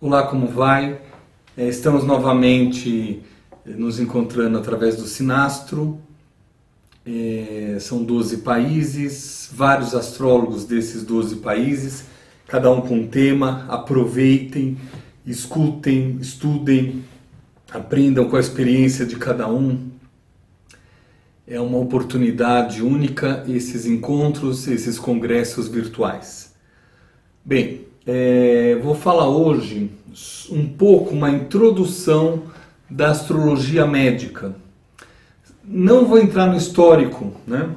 Olá, como vai? Estamos novamente nos encontrando através do Sinastro. São 12 países, vários astrólogos desses 12 países, cada um com um tema. Aproveitem, escutem, estudem, aprendam com a experiência de cada um. É uma oportunidade única esses encontros, esses congressos virtuais. Bem, vou falar hoje um pouco, uma introdução da astrologia médica. Não vou entrar no histórico, né?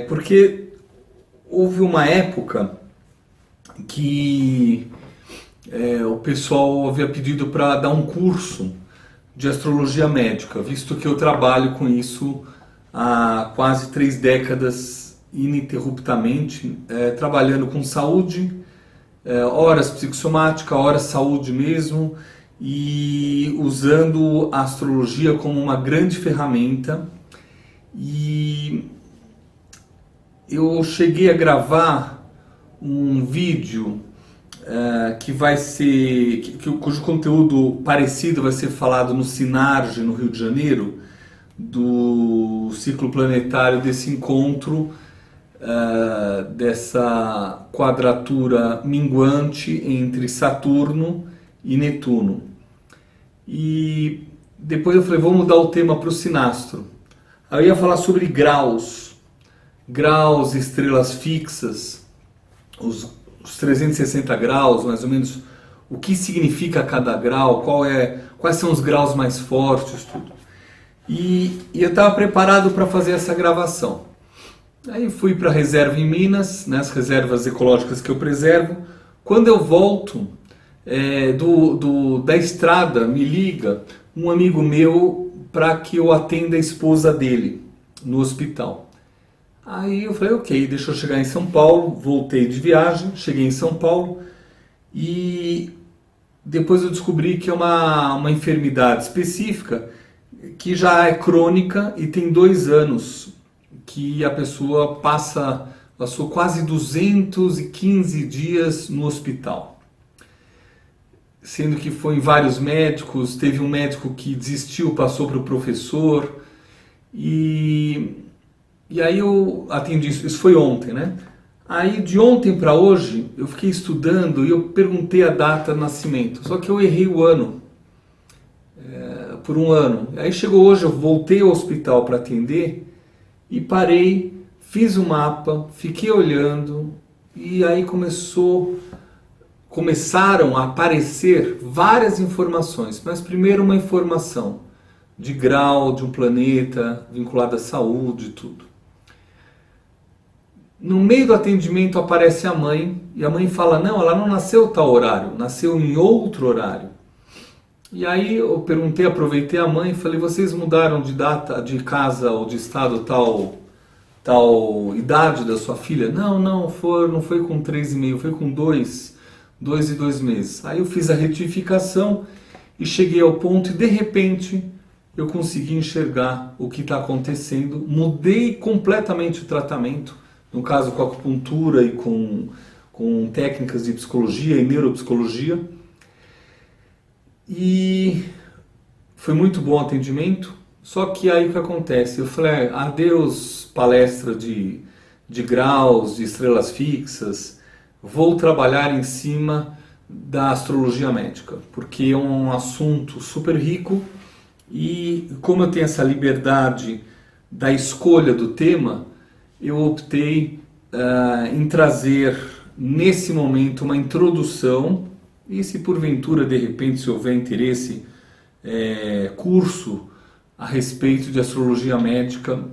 Porque houve uma época que o pessoal havia pedido para dar um curso de astrologia médica, visto que eu trabalho com isso há quase 3 décadas ininterruptamente, trabalhando com saúde, horas psicossomática, horas saúde mesmo, e usando a astrologia como uma grande ferramenta. E eu cheguei a gravar um vídeo que vai ser, cujo conteúdo parecido vai ser falado no Sinarge, no Rio de Janeiro, do ciclo planetário desse encontro, dessa quadratura minguante entre Saturno e Netuno. E depois eu falei, vamos mudar o tema para o Sinastro. Aí eu ia falar sobre graus, estrelas fixas, os 360 graus, mais ou menos, o que significa cada grau, quais são os graus mais fortes, tudo. E eu estava preparado para fazer essa gravação. Aí fui para a reserva em Minas, né, as reservas ecológicas que eu preservo. Quando eu volto da estrada, me liga um amigo meu para que eu atenda a esposa dele no hospital. Aí eu falei, ok, deixa eu chegar em São Paulo, voltei de viagem, cheguei em São Paulo e depois eu descobri que é uma enfermidade específica que já é crônica e tem 2 anos que a pessoa passou quase 215 dias no hospital. Sendo que foi em vários médicos, teve um médico que desistiu, passou para o professor, e aí eu atendi isso foi ontem, né? Aí de ontem para hoje eu fiquei estudando e eu perguntei a data de nascimento, só que eu errei o ano, por 1 ano. Aí chegou hoje, eu voltei ao hospital para atender e parei, fiz o mapa, fiquei olhando e aí começaram a aparecer várias informações, mas primeiro uma informação de grau de um planeta vinculado à saúde e tudo. No meio do atendimento aparece a mãe e a mãe fala, não, ela não nasceu tal horário, nasceu em outro horário. E aí eu perguntei, aproveitei a mãe e falei, vocês mudaram de data, de casa ou de estado tal idade da sua filha? Não foi com 3,5, foi com 2 e 2 meses. Aí eu fiz a retificação e cheguei ao ponto e de repente eu consegui enxergar o que está acontecendo. Mudei completamente o tratamento, no caso com acupuntura e com técnicas de psicologia e neuropsicologia. E foi muito bom o atendimento, só que aí o que acontece? Eu falei, adeus palestra de graus, de estrelas fixas, vou trabalhar em cima da astrologia médica, porque é um assunto super rico e como eu tenho essa liberdade da escolha do tema, eu optei em trazer nesse momento uma introdução e se porventura, de repente, se houver interesse, curso a respeito de astrologia médica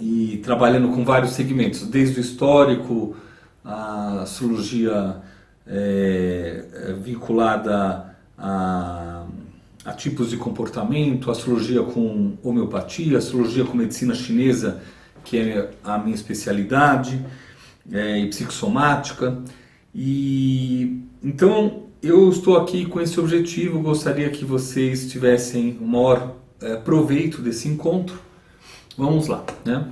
e trabalhando com vários segmentos, desde o histórico, a astrologia vinculada a tipos de comportamento, astrologia com homeopatia, astrologia com medicina chinesa, que é a minha especialidade, e psicossomática. E então eu estou aqui com esse objetivo, gostaria que vocês tivessem o maior proveito desse encontro. Vamos lá, né?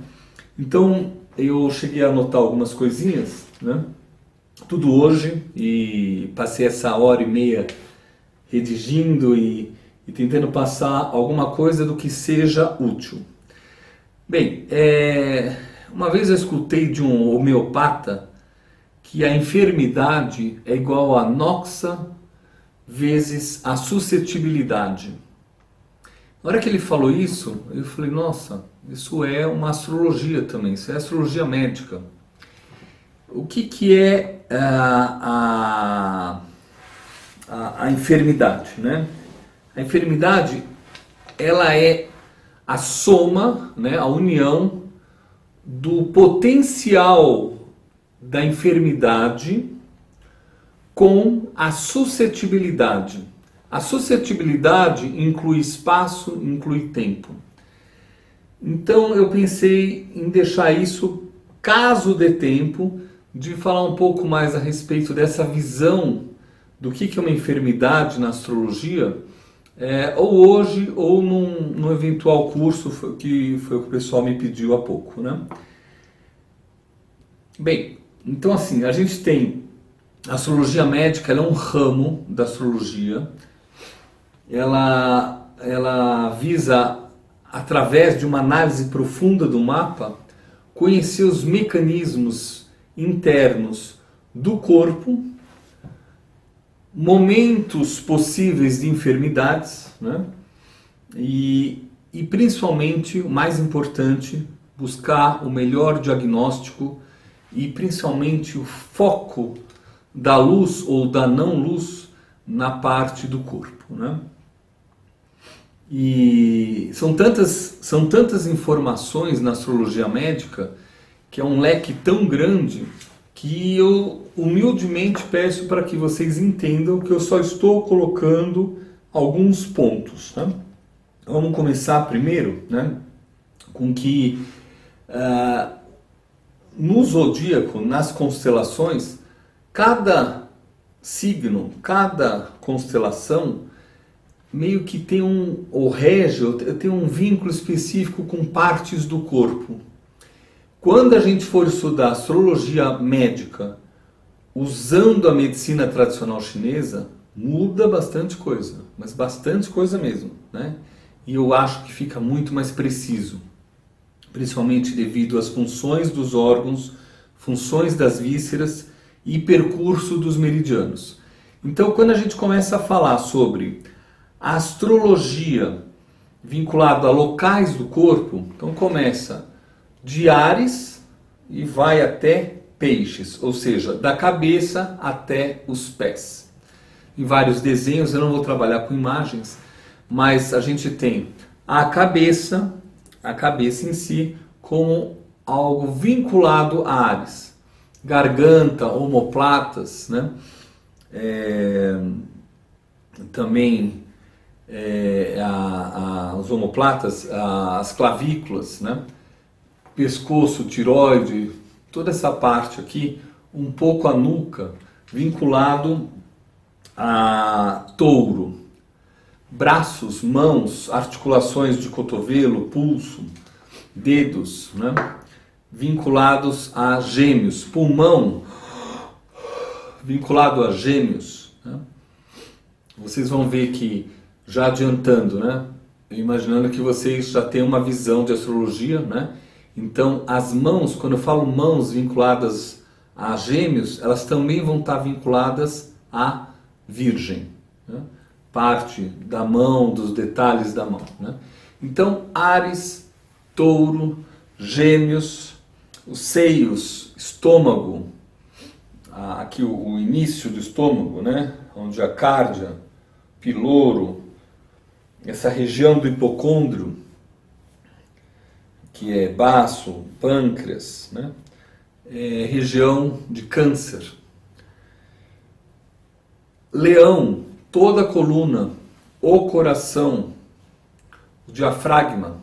Então eu cheguei a anotar algumas coisinhas, né? tudo hoje e passei essa hora e meia redigindo e tentando passar alguma coisa do que seja útil. Bem, uma vez eu escutei de um homeopata que a enfermidade é igual a noxa vezes a suscetibilidade. Na hora que ele falou isso, eu falei, nossa, isso é uma astrologia também, isso é astrologia médica. O que é a enfermidade, né? A enfermidade, ela é a soma, né, a união do potencial da enfermidade com a suscetibilidade. A suscetibilidade inclui espaço, inclui tempo. Então eu pensei em deixar isso, caso dê tempo, de falar um pouco mais a respeito dessa visão do que é uma enfermidade na astrologia, ou hoje ou num eventual curso que foi o que o pessoal me pediu há pouco, né? Bem, então assim, a gente tem a astrologia médica, ela é um ramo da astrologia, ela visa, através de uma análise profunda do mapa, conhecer os mecanismos internos do corpo, momentos possíveis de enfermidades, né? E principalmente, o mais importante, buscar o melhor diagnóstico e principalmente o foco da luz ou da não luz na parte do corpo, né? E são tantas informações na astrologia médica, que é um leque tão grande, que eu humildemente peço para que vocês entendam que eu só estou colocando alguns pontos, né? Vamos começar primeiro, né, com que no zodíaco, nas constelações, cada signo, cada constelação meio que tem tem um vínculo específico com partes do corpo. Quando a gente for estudar astrologia médica usando a medicina tradicional chinesa, muda bastante coisa, mas bastante coisa mesmo, né? E eu acho que fica muito mais preciso, principalmente devido às funções dos órgãos, funções das vísceras e percurso dos meridianos. Então, quando a gente começa a falar sobre a astrologia vinculada a locais do corpo, então começa de Áries e vai até Peixes, ou seja, da cabeça até os pés. Em vários desenhos, eu não vou trabalhar com imagens, mas a gente tem a cabeça em si como algo vinculado a Áries. Garganta, omoplatas, né? Também os omoplatas, as clavículas, né? Pescoço, tireoide, toda essa parte aqui, um pouco a nuca, vinculado a touro. Braços, mãos, articulações de cotovelo, pulso, dedos, né? Vinculados a gêmeos. Pulmão, vinculado a gêmeos, né? Vocês vão ver que, já adiantando, né? Imaginando que vocês já têm uma visão de astrologia, né? Então, as mãos, quando eu falo mãos vinculadas a gêmeos, elas também vão estar vinculadas a virgem, né? Parte da mão, dos detalhes da mão, né? Então, Áries, touro, gêmeos, os seios, estômago, aqui o início do estômago, né? Onde a cárdia, piloro, essa região do hipocôndrio, que é baço, pâncreas, né? Região de câncer. Leão, toda a coluna, o coração, o diafragma.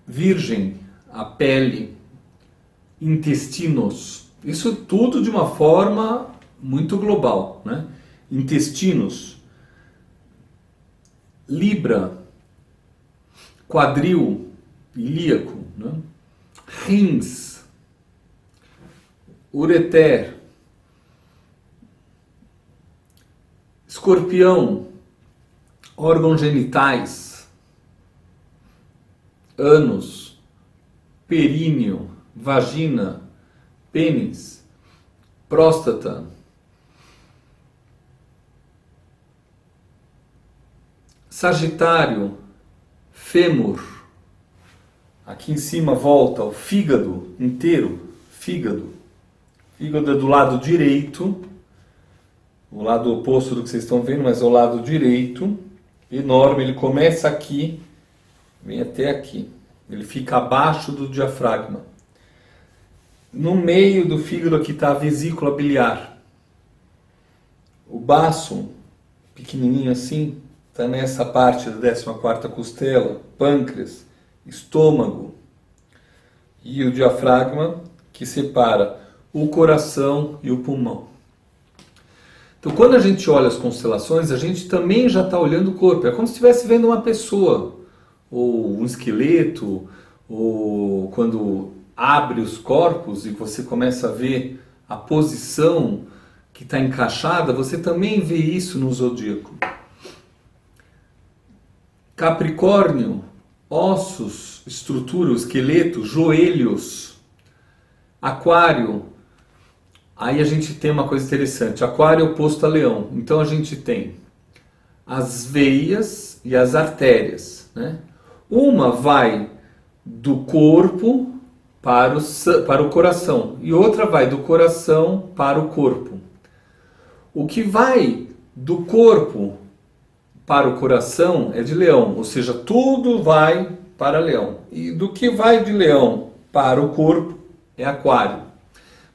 Virgem, a pele, intestinos. Isso tudo de uma forma muito global, né? Intestinos. Libra, quadril, ilíaco, né? Rins, ureter, escorpião, órgãos genitais, ânus, períneo, vagina, pênis, próstata, Sagitário, fêmur, aqui em cima volta o fígado inteiro, fígado é do lado direito, o lado oposto do que vocês estão vendo, mas é o lado direito, enorme, ele começa aqui, vem até aqui, ele fica abaixo do diafragma. No meio do fígado aqui está a vesícula biliar. O baço, pequenininho assim, está nessa parte da 14ª costela, pâncreas, estômago e o diafragma que separa o coração e o pulmão. Então, quando a gente olha as constelações, a gente também já está olhando o corpo. É como se estivesse vendo uma pessoa, ou um esqueleto, ou quando abre os corpos e você começa a ver a posição que está encaixada, você também vê isso no zodíaco. Capricórnio, ossos, estrutura, esqueleto, joelhos. Aquário, aí a gente tem uma coisa interessante. Aquário é oposto a leão. Então a gente tem as veias e as artérias, né? Uma vai do corpo para o coração e outra vai do coração para o corpo. O que vai do corpo para o coração é de leão, ou seja, tudo vai para leão. E do que vai de leão para o corpo é aquário.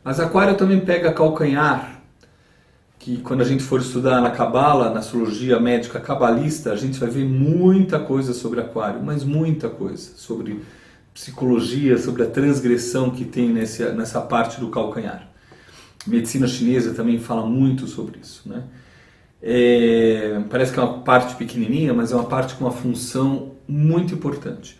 Mas aquário também pega calcanhar, que quando a gente for estudar na Cabala, na astrologia médica cabalista, a gente vai ver muita coisa sobre aquário, mas muita coisa, sobre psicologia, sobre a transgressão que tem nessa parte do calcanhar. Medicina chinesa também fala muito sobre isso, né? Parece que é uma parte pequenininha, mas é uma parte com uma função muito importante.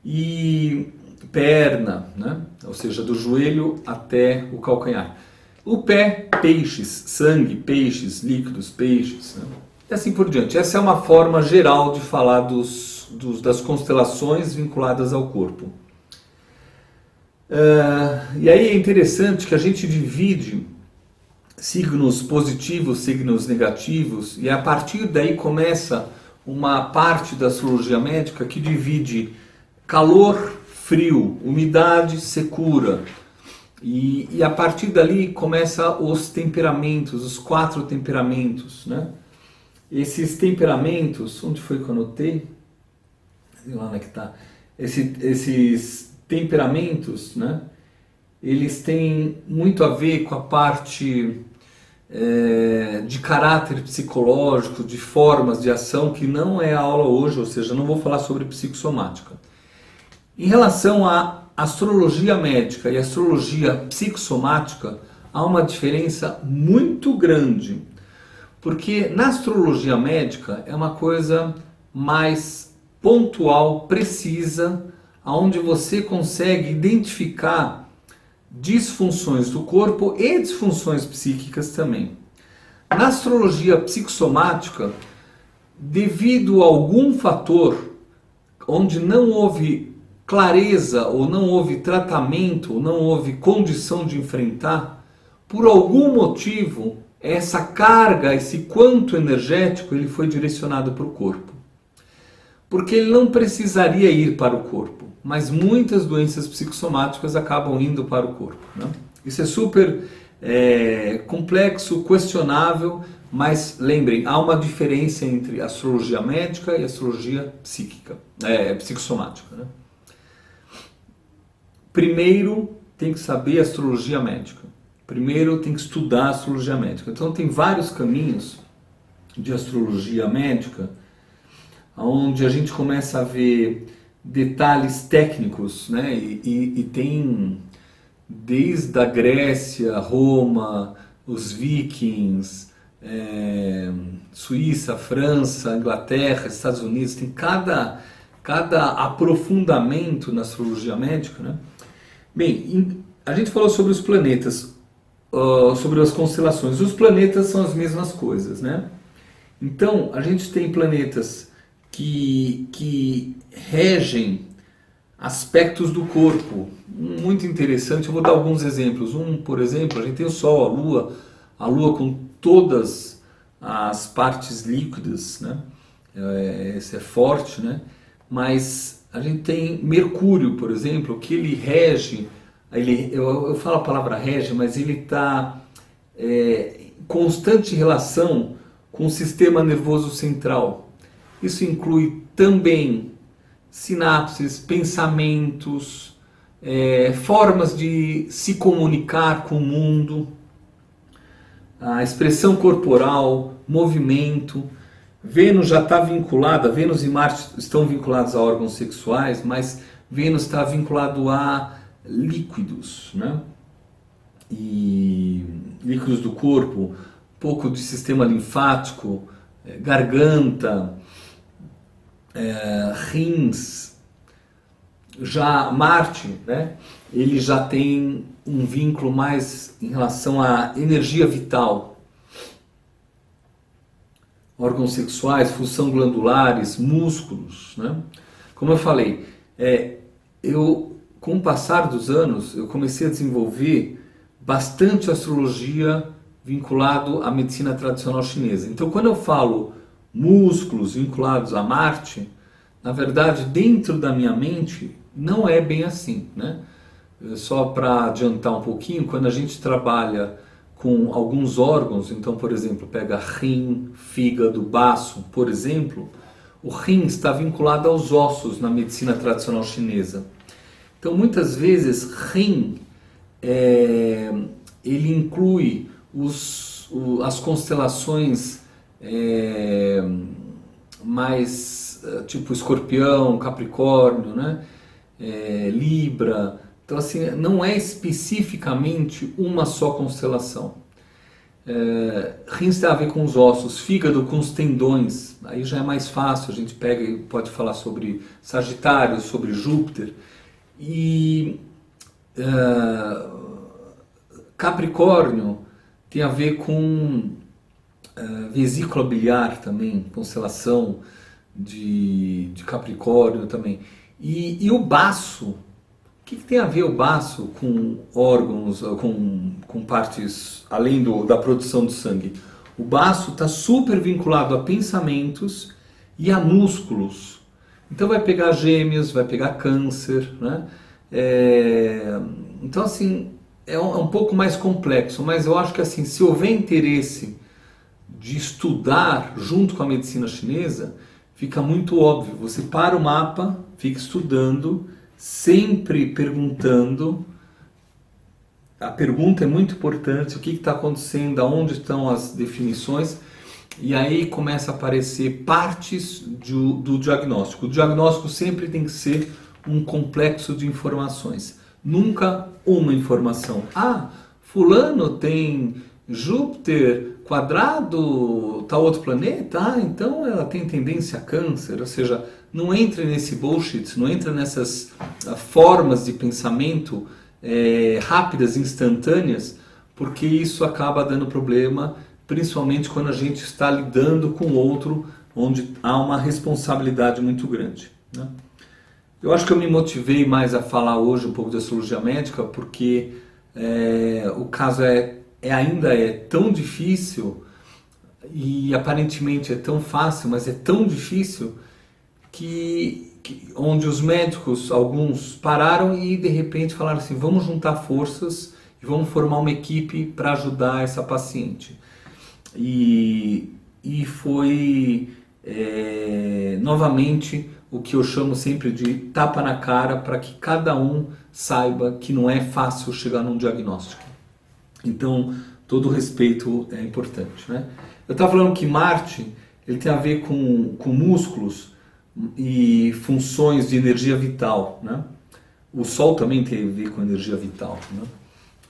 E perna, né? Ou seja, do joelho até o calcanhar. O pé, peixes, sangue, peixes, líquidos, peixes, né? E assim por diante. Essa é uma forma geral de falar das constelações vinculadas ao corpo. E aí é interessante que a gente divide signos positivos, signos negativos, e a partir daí começa uma parte da astrologia médica que divide calor, frio, umidade, secura. E a partir dali começa os temperamentos, os 4 temperamentos, né? Esses temperamentos, onde foi que eu anotei? Sei lá onde é que está. Esses temperamentos, né? Eles têm muito a ver com a parte de caráter psicológico, de formas de ação, que não é a aula hoje, ou seja, não vou falar sobre psicossomática. Em relação à astrologia médica e astrologia psicossomática, há uma diferença muito grande, porque na astrologia médica é uma coisa mais pontual, precisa, onde você consegue identificar disfunções do corpo e disfunções psíquicas também. Na astrologia psicossomática, devido a algum fator onde não houve clareza ou não houve tratamento ou não houve condição de enfrentar, por algum motivo essa carga, esse quanto energético, ele foi direcionado para o corpo. Porque ele não precisaria ir para o corpo, mas muitas doenças psicossomáticas acabam indo para o corpo, né? Isso é super complexo, questionável, mas lembrem, há uma diferença entre astrologia médica e astrologia psicossomática, né? Primeiro tem que saber astrologia médica, primeiro tem que estudar astrologia médica. Então tem vários caminhos de astrologia médica onde a gente começa a ver detalhes técnicos, né? E tem desde a Grécia, Roma, os vikings, Suíça, França, Inglaterra, Estados Unidos, tem cada aprofundamento na astrologia médica, né? Bem, a gente falou sobre os planetas. sobre as constelações. Os planetas são as mesmas coisas, né? Então, a gente tem planetas que regem aspectos do corpo. Muito interessante, eu vou dar alguns exemplos. Por exemplo, a gente tem o Sol, a Lua com todas as partes líquidas, né? Esse é forte, né? Mas a gente tem Mercúrio, por exemplo, que ele rege, eu falo a palavra rege, mas ele está em constante relação com o sistema nervoso central. Isso inclui também sinapses, pensamentos, formas de se comunicar com o mundo, a expressão corporal, movimento. Vênus já está vinculada, Vênus e Marte estão vinculados a órgãos sexuais, mas Vênus está vinculado a líquidos, né? E líquidos do corpo, um pouco de sistema linfático, garganta, rins. Já Marte, né? Ele já tem um vínculo mais em relação à energia vital. Órgãos sexuais, função glandulares, músculos, né? Como eu falei, com o passar dos anos, eu comecei a desenvolver bastante astrologia vinculado à medicina tradicional chinesa. Então, quando eu falo músculos vinculados a Marte, na verdade, dentro da minha mente, não é bem assim, né? Só para adiantar um pouquinho, quando a gente trabalha com alguns órgãos, então, por exemplo, pega rim, fígado, baço, por exemplo, o rim está vinculado aos ossos na medicina tradicional chinesa. Então, muitas vezes, rim, ele inclui as constelações mais tipo Escorpião, Capricórnio, né? Libra. Então, assim, não é especificamente uma só constelação. Rins tem a ver com os ossos, fígado com os tendões, aí já é mais fácil, a gente pega e pode falar sobre Sagitário, sobre Júpiter. E Capricórnio tem a ver com vesícula biliar também, constelação de Capricórnio também. E o baço, o que tem a ver o baço com órgãos, com partes além da produção de sangue? O baço está super vinculado a pensamentos e a músculos. Então vai pegar gêmeos, vai pegar câncer, né? Então assim, é um pouco mais complexo, mas eu acho que assim, se houver interesse de estudar junto com a medicina chinesa, fica muito óbvio. Você para o mapa, fica estudando, sempre perguntando. A pergunta é muito importante, o que está acontecendo, aonde estão as definições, e aí começa a aparecer partes do diagnóstico. O diagnóstico sempre tem que ser um complexo de informações, nunca uma informação. Ah, fulano tem Júpiter quadrado tal outro planeta, então ela tem tendência a câncer. Ou seja, não entre nesse bullshit, não entra nessas formas de pensamento rápidas, instantâneas, porque isso acaba dando problema, principalmente quando a gente está lidando com outro, onde há uma responsabilidade muito grande, né? Eu acho que eu me motivei mais a falar hoje um pouco de astrologia médica, porque o caso ainda é tão difícil, e aparentemente é tão fácil, mas é tão difícil onde os médicos, alguns, pararam e de repente falaram assim, vamos juntar forças e vamos formar uma equipe para ajudar essa paciente. E foi novamente o que eu chamo sempre de tapa na cara, para que cada um saiba que não é fácil chegar num diagnóstico. Então, todo respeito é importante, né? Eu estava falando que Marte ele tem a ver com músculos e funções de energia vital, né? O Sol também tem a ver com energia vital, né?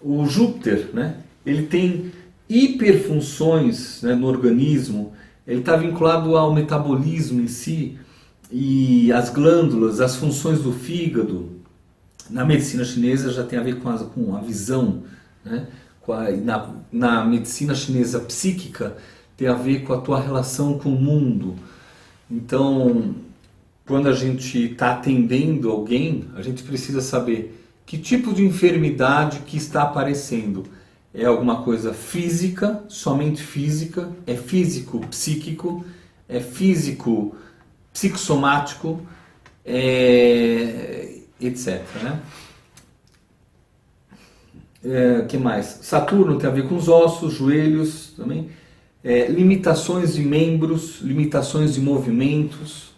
O Júpiter, né? Ele tem hiperfunções, né, no organismo. Ele está vinculado ao metabolismo em si, e as glândulas, as funções do fígado. Na medicina chinesa já tem a ver com a visão, né? na medicina chinesa psíquica, tem a ver com a tua relação com o mundo. Então, quando a gente está atendendo alguém, a gente precisa saber que tipo de enfermidade que está aparecendo. É alguma coisa física, somente física, é físico psíquico, é físico psicossomático, etc. Né? Que mais? Saturno tem a ver com os ossos, joelhos também. Limitações de membros, limitações de movimentos.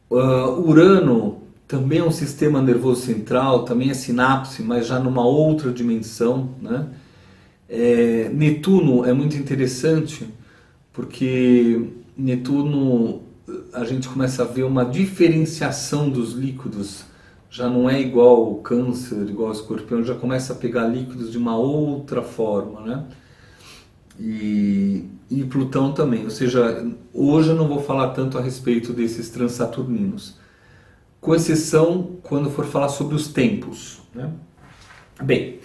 Urano também é um sistema nervoso central, também é sinapse, mas já numa outra dimensão, né? Netuno é muito interessante porque Netuno a gente começa a ver uma diferenciação dos líquidos, já não é igual o Câncer, igual o Escorpião, já começa a pegar líquidos de uma outra forma, né? E Plutão também, ou seja, hoje eu não vou falar tanto a respeito desses transaturninos, com exceção quando for falar sobre os tempos, né? Bem,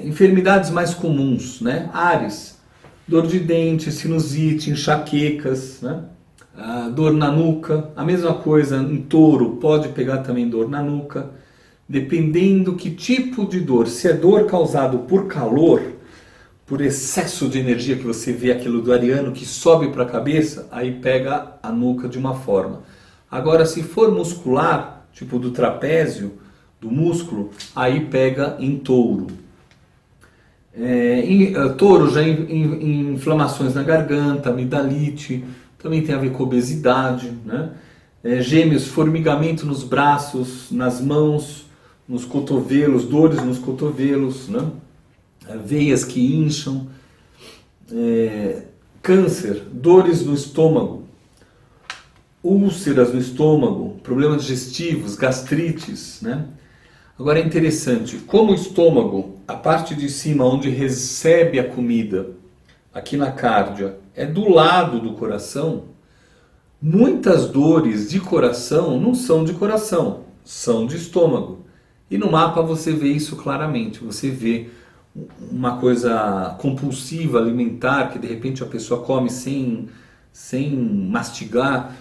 enfermidades mais comuns, né? Áries, dor de dente, sinusite, enxaquecas, né? Dor na nuca, a mesma coisa em touro, pode pegar também dor na nuca, dependendo que tipo de dor, se é dor causado por calor, por excesso de energia que você vê aquilo do ariano que sobe para a cabeça, aí pega a nuca de uma forma. Agora, se for muscular, tipo do trapézio, do músculo, aí pega em touro. Touro já em inflamações na garganta, amidalite, também tem a ver com obesidade, né? Gêmeos, formigamento nos braços, nas mãos, nos cotovelos, dores nos cotovelos, né? Veias que incham. Câncer, dores no estômago, úlceras no estômago, problemas digestivos, gastrites, né? Agora é interessante, como o estômago, a parte de cima onde recebe a comida, aqui na cárdia, é do lado do coração, muitas dores de coração não são de coração, são de estômago. E no mapa você vê isso claramente, você vê uma coisa compulsiva, alimentar, que de repente a pessoa come sem mastigar,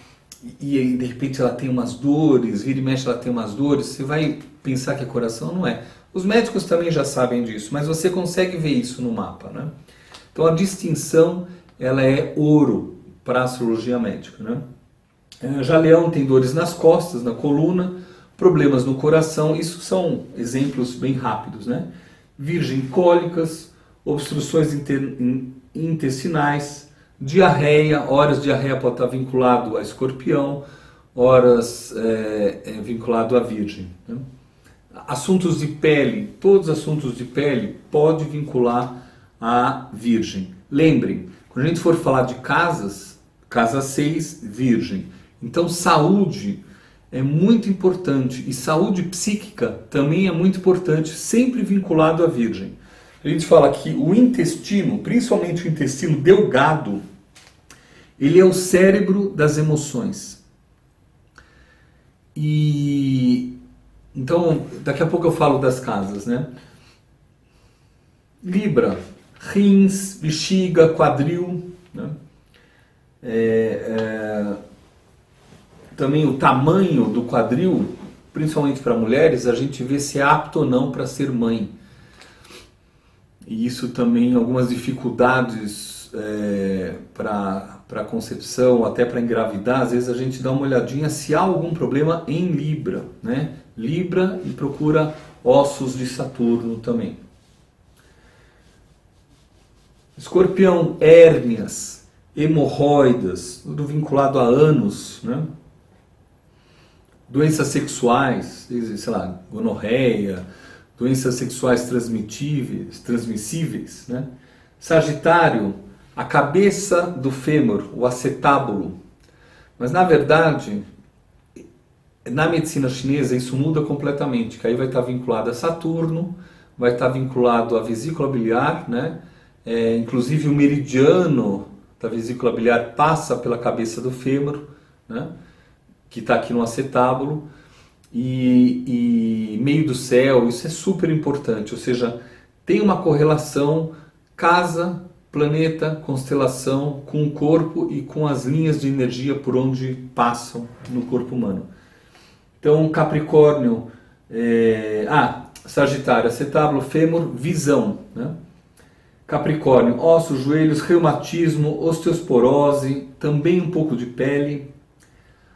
e aí de repente ela tem umas dores, vira e mexe ela tem umas dores, você vai pensar que é coração, não é. Os médicos também já sabem disso, mas você consegue ver isso no mapa, né? Então a distinção, ela é ouro para a astrologia médica, né? Já Leão tem dores nas costas, na coluna, problemas no coração, isso são exemplos bem rápidos, né? Virgem, cólicas, obstruções intestinais, diarreia, horas diarreia pode estar vinculado a Escorpião, horas vinculado a Virgem, né? Assuntos de pele, todos os assuntos de pele pode vincular a Virgem. Lembrem, quando a gente for falar de casas, casa 6, Virgem. Então saúde é muito importante e saúde psíquica também é muito importante, sempre vinculado à Virgem. A gente fala que o intestino, principalmente o intestino delgado, ele é o cérebro das emoções. Então, daqui a pouco eu falo das casas, né? Libra, rins, bexiga, quadril, né? Também o tamanho do quadril, principalmente para mulheres, a gente vê se é apto ou não para ser mãe. E isso também, algumas dificuldades para a concepção, até para engravidar, às vezes a gente dá uma olhadinha se há algum problema em Libra, né? Libra, e procura ossos de Saturno também. Escorpião, hérnias, hemorroidas, tudo vinculado a ânus, né? Doenças sexuais, sei lá, gonorreia, doenças sexuais transmissíveis, né? Sagitário, a cabeça do fêmur, o acetábulo. Mas na verdade, na medicina chinesa isso muda completamente, que aí vai estar vinculado a Saturno, vai estar vinculado à vesícula biliar, né? Inclusive o meridiano da vesícula biliar passa pela cabeça do fêmur, né? Que está aqui no acetábulo, e meio do céu, isso é super importante, ou seja, tem uma correlação casa, planeta, constelação com o corpo e com as linhas de energia por onde passam no corpo humano. Então, Capricórnio, Sagitário, acetábulo, fêmur, visão, né? Capricórnio, ossos, joelhos, reumatismo, osteoporose, também um pouco de pele.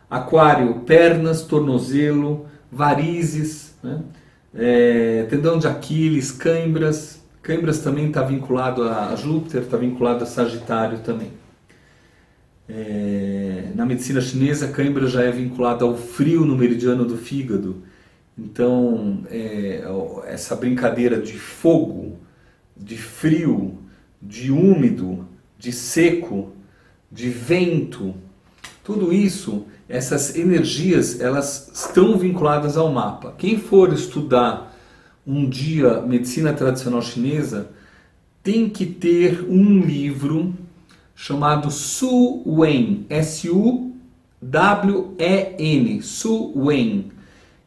Aquário, pernas, tornozelo, varizes, né? Tendão de Aquiles, cãibras. Cãibras também está vinculado a Júpiter, está vinculado a Sagitário também. Na medicina chinesa, cãibra já é vinculado ao frio no meridiano do fígado. Então, essa brincadeira de fogo, de frio, de úmido, de seco, de vento, tudo isso, essas energias, elas estão vinculadas ao mapa. Quem for estudar um dia medicina tradicional chinesa, tem que ter um livro chamado Su Wen, S-U-W-E-N, Su Wen,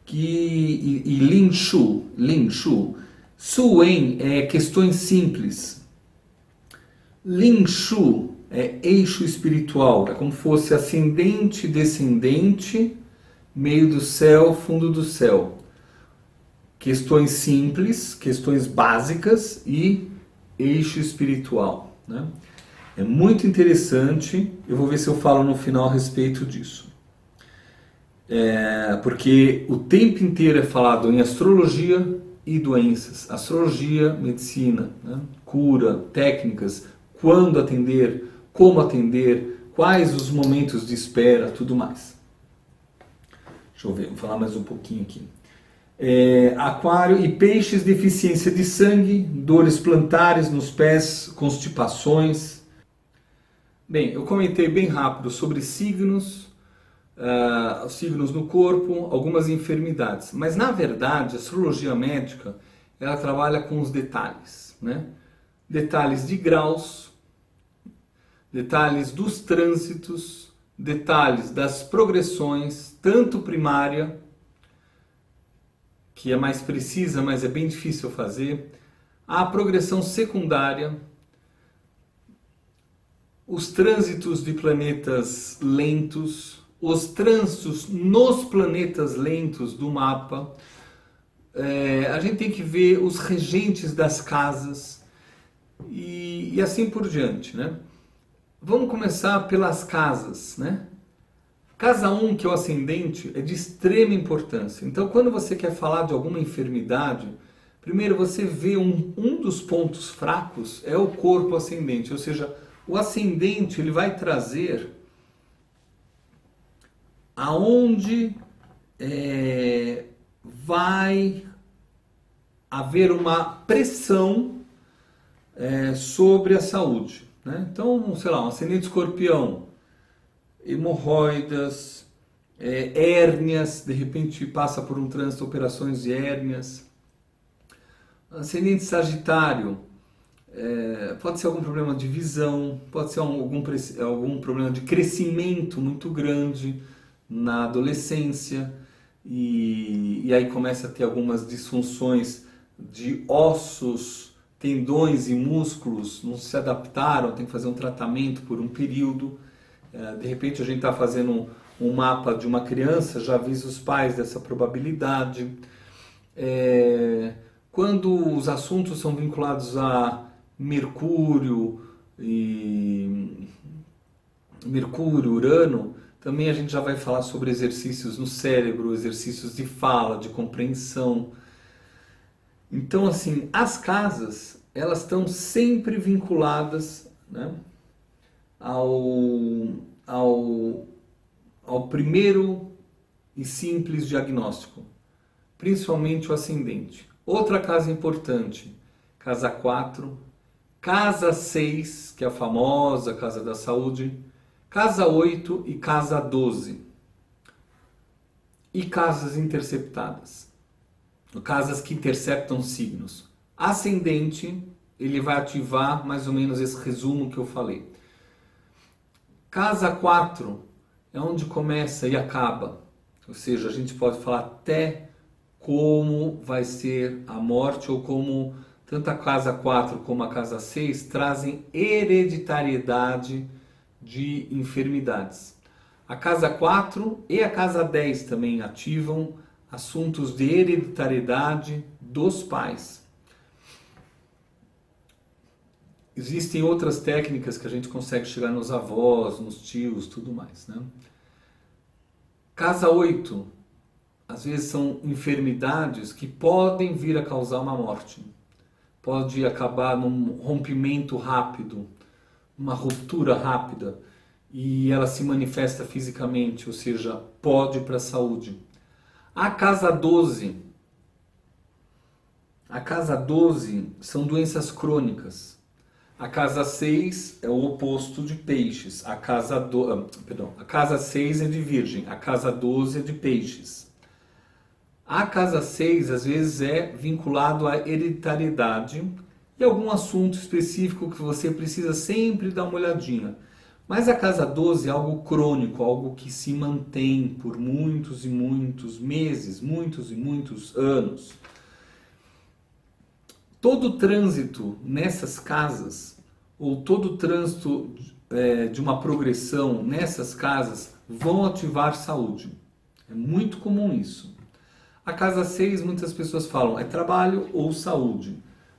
e Lin Shu. Su Wen é questões simples. Lin Shu é eixo espiritual, é como se fosse ascendente, descendente, meio do céu, fundo do céu. Questões simples, questões básicas e eixo espiritual, né? É muito interessante, eu vou ver se eu falo no final a respeito disso. Porque o tempo inteiro é falado em astrologia e doenças, astrologia, medicina, né? Cura, técnicas, quando atender, como atender, quais os momentos de espera, tudo mais. Deixa eu ver, vou falar mais um pouquinho aqui. Aquário e peixes, deficiência de sangue, dores plantares nos pés, constipações. Bem, eu comentei bem rápido sobre signos, signos no corpo, algumas enfermidades. Mas na verdade, a astrologia médica, ela trabalha com os detalhes, né? Detalhes de graus, detalhes dos trânsitos, detalhes das progressões, tanto primária, que é mais precisa, mas é bem difícil fazer, a progressão secundária, os trânsitos de planetas lentos, os trânsitos nos planetas lentos do mapa. A gente tem que ver os regentes das casas e assim por diante, né? Vamos começar pelas casas, né? Casa 1, que é o ascendente, é de extrema importância. Então, quando você quer falar de alguma enfermidade, primeiro você vê um dos pontos fracos é o corpo ascendente, ou seja, o ascendente ele vai trazer aonde vai haver uma pressão sobre a saúde, né? Então, sei lá, um ascendente escorpião, hemorroidas, hérnias, de repente passa por um trânsito, operações de hérnias. Ascendente sagitário, pode ser algum problema de visão, pode ser algum problema de crescimento muito grande na adolescência, e aí começa a ter algumas disfunções de ossos, tendões e músculos, não se adaptaram, tem que fazer um tratamento por um período. De repente a gente está fazendo um mapa de uma criança, já avisa os pais dessa probabilidade. Quando os assuntos são vinculados a Mercúrio, Urano, também a gente já vai falar sobre exercícios no cérebro, exercícios de fala, de compreensão. Então, assim, as casas, elas estão sempre vinculadas, né, ao primeiro e simples diagnóstico, principalmente o ascendente. Outra casa importante, casa 4, casa 6, que é a famosa casa da saúde, casa 8 e casa 12. E casas interceptadas, casas que interceptam signos. Ascendente, ele vai ativar mais ou menos esse resumo que eu falei. Casa 4 é onde começa e acaba, ou seja, a gente pode falar até como vai ser a morte ou como tanto a casa 4 como a casa 6 trazem hereditariedade de enfermidades. A casa 4 e a casa 10 também ativam assuntos de hereditariedade dos pais. Existem outras técnicas que a gente consegue chegar nos avós, nos tios, tudo mais, né? Casa 8, às vezes são enfermidades que podem vir a causar uma morte. Pode acabar num rompimento rápido, uma ruptura rápida, e ela se manifesta fisicamente, ou seja, pode ir para a saúde. A casa 12 são doenças crônicas. A casa 6 é o oposto de peixes. A casa 6 é de virgem, a casa 12 é de peixes. A casa 6 às vezes é vinculado à hereditariedade e algum assunto específico que você precisa sempre dar uma olhadinha. Mas a casa 12 é algo crônico, algo que se mantém por muitos e muitos meses, muitos e muitos anos. Todo trânsito nessas casas, ou todo trânsito de uma progressão nessas casas, vão ativar saúde. É muito comum isso. A casa 6, muitas pessoas falam, é trabalho ou saúde,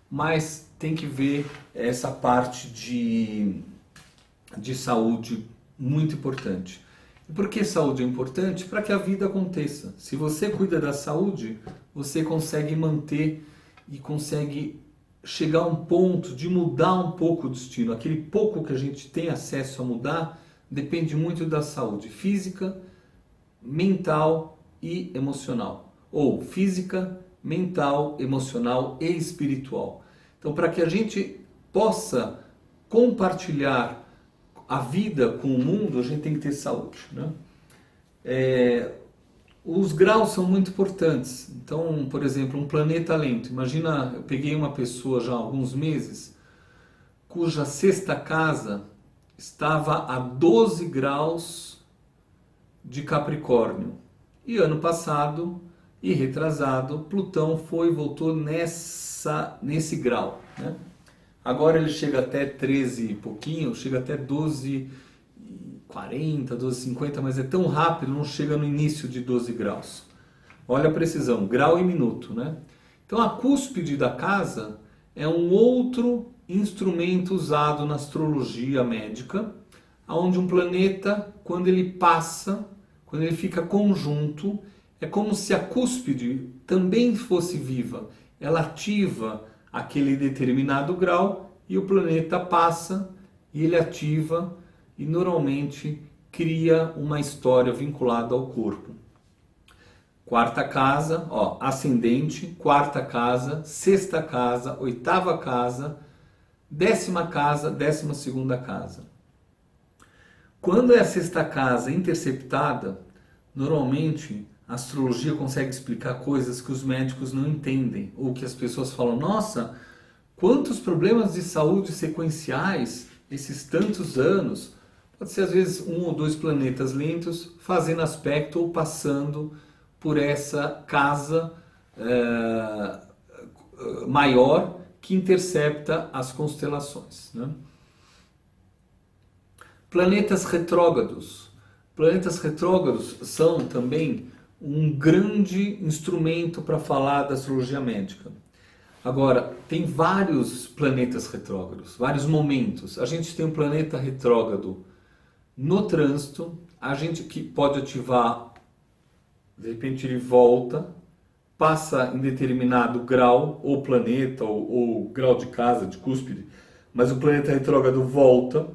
mas tem que ver essa parte de saúde muito importante. E por que saúde é importante? Para que a vida aconteça. Se você cuida da saúde, você consegue manter e consegue chegar a um ponto de mudar um pouco o destino. Aquele pouco que a gente tem acesso a mudar depende muito da saúde física, mental e emocional. Ou física, mental, emocional e espiritual. Então, para que a gente possa compartilhar a vida com o mundo, a gente tem que ter saúde, né? Os graus são muito importantes. Então, por exemplo, um planeta lento. Imagina, eu peguei uma pessoa já há alguns meses, cuja sexta casa estava a 12 graus de Capricórnio. E ano passado e retrasado, Plutão foi e voltou nesse grau, né? Agora ele chega até 13 e pouquinho, chega até 12,40, 12,50, mas é tão rápido, não chega no início de 12 graus. Olha a precisão, grau e minuto, né? Então a cúspide da casa é um outro instrumento usado na astrologia médica, onde um planeta, quando ele passa, quando ele fica conjunto, é como se a cúspide também fosse viva. Ela ativa aquele determinado grau e o planeta passa e ele ativa e normalmente cria uma história vinculada ao corpo. Quarta casa, ascendente, quarta casa, sexta casa, oitava casa, 10ª casa, 12ª casa. Quando é a sexta casa interceptada, normalmente a astrologia consegue explicar coisas que os médicos não entendem, ou que as pessoas falam, nossa, quantos problemas de saúde sequenciais, esses tantos anos. Pode ser às vezes 1 ou 2 planetas lentos fazendo aspecto ou passando por essa casa maior que intercepta as constelações, né? Planetas retrógrados. Planetas retrógrados são também um grande instrumento para falar da astrologia médica. Agora, tem vários planetas retrógrados, vários momentos. A gente tem um planeta retrógrado no trânsito, a gente que pode ativar, de repente ele volta, passa em determinado grau, ou planeta, ou grau de casa, de cúspide, mas o planeta retrógrado volta,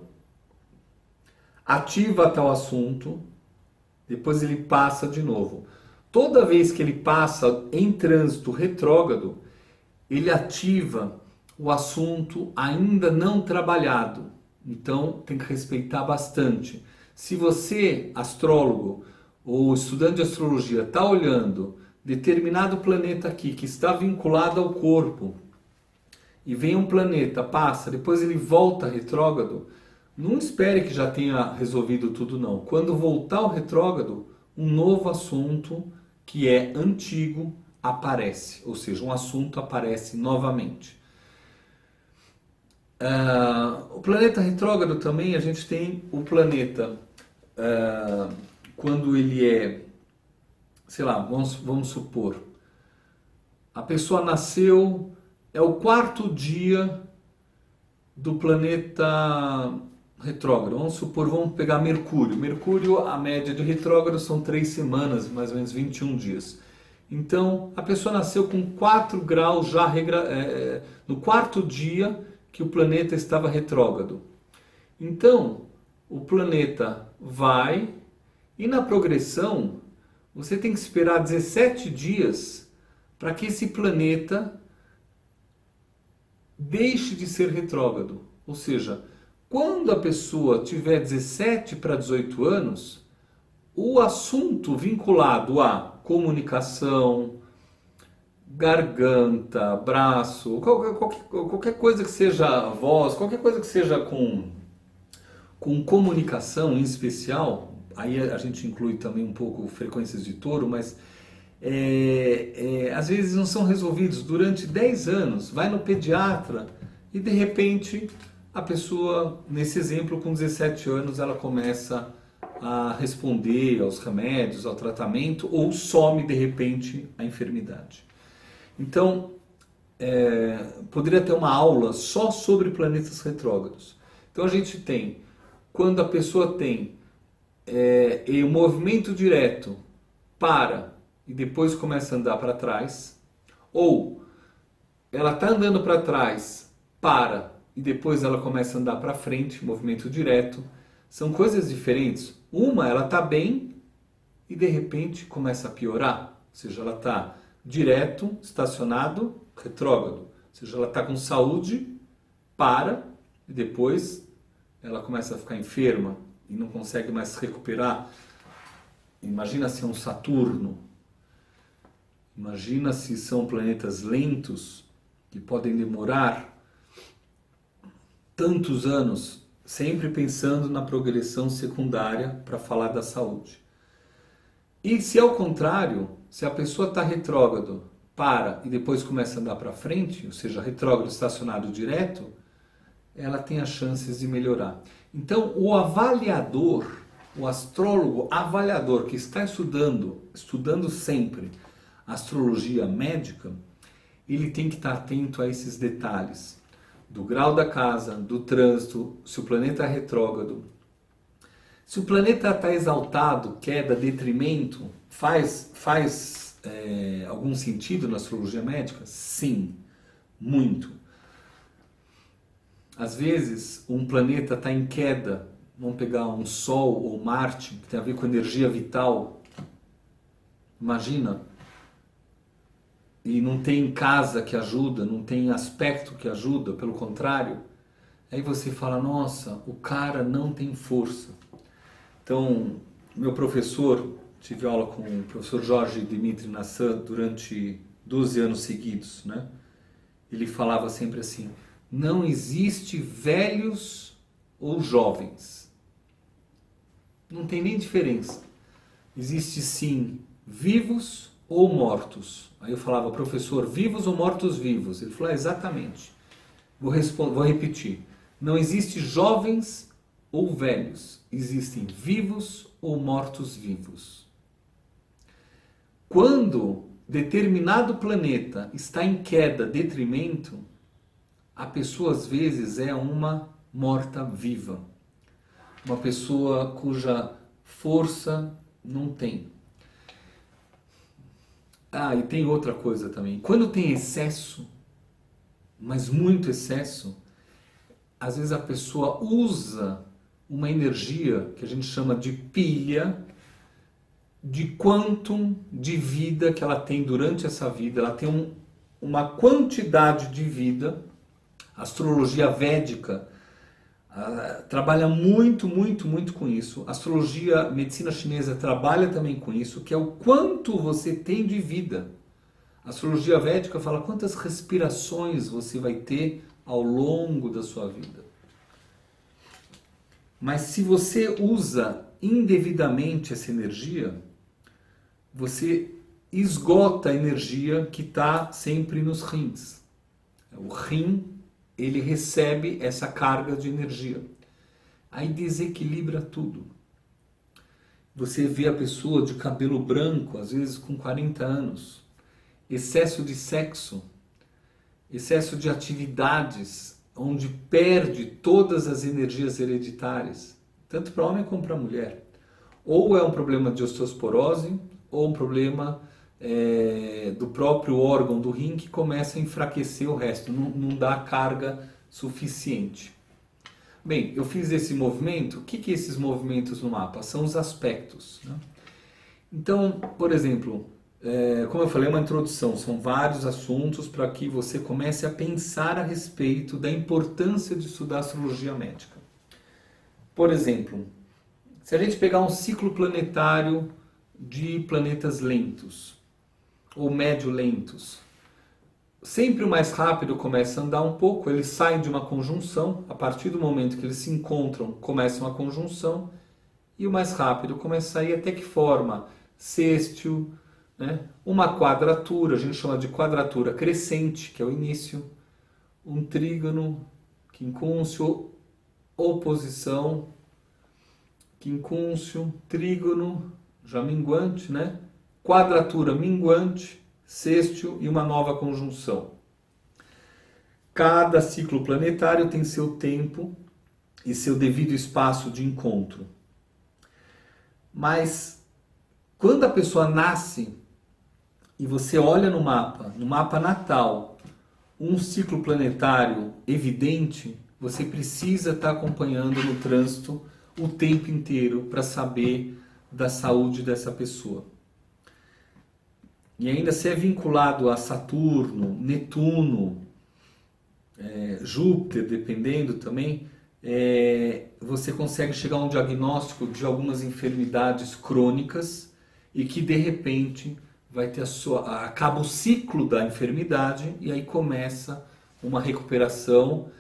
ativa tal assunto, depois ele passa de novo. Toda vez que ele passa em trânsito retrógrado, ele ativa o assunto ainda não trabalhado. Então tem que respeitar bastante. Se você, astrólogo ou estudante de astrologia, está olhando determinado planeta aqui que está vinculado ao corpo e vem um planeta, passa, depois ele volta retrógrado, não espere que já tenha resolvido tudo não. Quando voltar ao retrógrado, um novo assunto que é antigo aparece, ou seja, um assunto aparece novamente. O planeta retrógrado também, a gente tem o planeta, quando ele é, sei lá, vamos supor, a pessoa nasceu, é o quarto dia do planeta retrógrado. Vamos supor, vamos pegar Mercúrio. Mercúrio, a média de retrógrado são 3 semanas, mais ou menos 21 dias. Então, a pessoa nasceu com 4 graus já no quarto dia que o planeta estava retrógrado. Então, o planeta vai e na progressão você tem que esperar 17 dias para que esse planeta deixe de ser retrógrado. Ou seja, quando a pessoa tiver 17 para 18 anos, o assunto vinculado à comunicação, garganta, braço, qualquer coisa que seja voz, qualquer coisa que seja com comunicação em especial, aí a gente inclui também um pouco frequências de touro, mas às vezes não são resolvidos durante 10 anos, vai no pediatra e de repente a pessoa, nesse exemplo, com 17 anos, ela começa a responder aos remédios, ao tratamento, ou some de repente a enfermidade. Então, poderia ter uma aula só sobre planetas retrógrados. Então a gente tem, quando a pessoa tem um movimento direto, para e depois começa a andar para trás, ou ela está andando para trás, para e depois ela começa a andar para frente, movimento direto, são coisas diferentes. Uma, ela está bem e de repente começa a piorar, ou seja, ela está direto, estacionado, retrógrado, ou seja, ela está com saúde, para e depois ela começa a ficar enferma e não consegue mais se recuperar. Imagina se é um Saturno, imagina se são planetas lentos que podem demorar tantos anos, sempre pensando na progressão secundária para falar da saúde. E se ao contrário, se a pessoa está retrógrado, para e depois começa a andar para frente, ou seja, retrógrado estacionado direto, ela tem as chances de melhorar. Então, o avaliador, o astrólogo avaliador que está estudando sempre astrologia médica, ele tem que estar atento a esses detalhes do grau da casa, do trânsito, se o planeta é retrógrado. Se o planeta está exaltado, queda, detrimento, faz algum sentido na astrologia médica? Sim, muito. Às vezes, um planeta está em queda, vamos pegar um Sol ou Marte, que tem a ver com energia vital. Imagina, e não tem casa que ajuda, não tem aspecto que ajuda, pelo contrário. Aí você fala, nossa, o cara não tem força. Então, meu professor, tive aula com o professor Jorge Dimitri Nassan durante 12 anos seguidos, né? Ele falava sempre assim, não existe velhos ou jovens. Não tem nem diferença. Existe sim vivos ou mortos. Aí eu falava, professor, vivos ou mortos-vivos? Ele falou, exatamente. Vou repetir. Não existe jovens ou velhos. Existem vivos ou mortos-vivos. Quando determinado planeta está em queda, detrimento, a pessoa às vezes é uma morta-viva. Uma pessoa cuja força não tem. E tem outra coisa também. Quando tem excesso, mas muito excesso, às vezes a pessoa usa uma energia que a gente chama de pilha, de quantum de vida que ela tem durante essa vida. Ela tem uma quantidade de vida. A astrologia védica trabalha muito, muito, muito com isso. A astrologia, a medicina chinesa trabalha também com isso, que é o quanto você tem de vida. A astrologia védica fala quantas respirações você vai ter ao longo da sua vida. Mas se você usa indevidamente essa energia, você esgota a energia que está sempre nos rins. O rim ele recebe essa carga de energia. Aí desequilibra tudo. Você vê a pessoa de cabelo branco, às vezes com 40 anos, excesso de sexo, excesso de atividades, onde perde todas as energias hereditárias, tanto para homem como para mulher. Ou é um problema de osteoporose, ou um problema do próprio órgão do rim que começa a enfraquecer o resto, não dá carga suficiente. Bem, eu fiz esse movimento. O que esses movimentos no mapa? São os aspectos, né? Então, por exemplo, como eu falei, é uma introdução, são vários assuntos para que você comece a pensar a respeito da importância de estudar astrologia médica. Por exemplo, se a gente pegar um ciclo planetário de planetas lentos ou médio lentos, sempre o mais rápido começa a andar um pouco, eles saem de uma conjunção, a partir do momento que eles se encontram, começa uma conjunção, e o mais rápido começa a sair até que forma sextil, né? Uma quadratura, a gente chama de quadratura crescente, que é o início, um trígono, quincúncio, oposição, quincúncio, trígono, já minguante, né? Quadratura minguante, sextil e uma nova conjunção. Cada ciclo planetário tem seu tempo e seu devido espaço de encontro. Mas quando a pessoa nasce e você olha no mapa natal, um ciclo planetário evidente, você precisa estar acompanhando no trânsito o tempo inteiro para saber da saúde dessa pessoa. E ainda se é vinculado a Saturno, Netuno, Júpiter, dependendo também, você consegue chegar a um diagnóstico de algumas enfermidades crônicas e que de repente vai ter acaba o ciclo da enfermidade e aí começa uma recuperação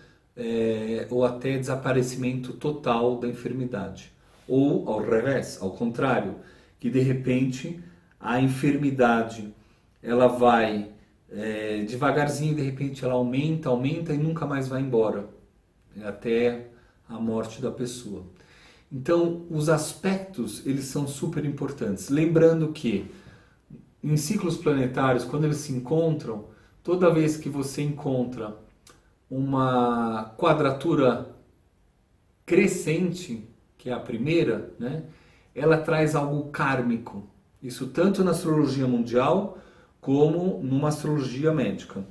ou até desaparecimento total da enfermidade. Ou ao revés, ao contrário, que de repente a enfermidade ela vai devagarzinho, de repente ela aumenta e nunca mais vai embora, até a morte da pessoa. Então, os aspectos, eles são super importantes. Lembrando que em ciclos planetários, quando eles se encontram, toda vez que você encontra uma quadratura crescente, que é a primeira, né, ela traz algo kármico. Isso tanto na astrologia mundial como numa astrologia médica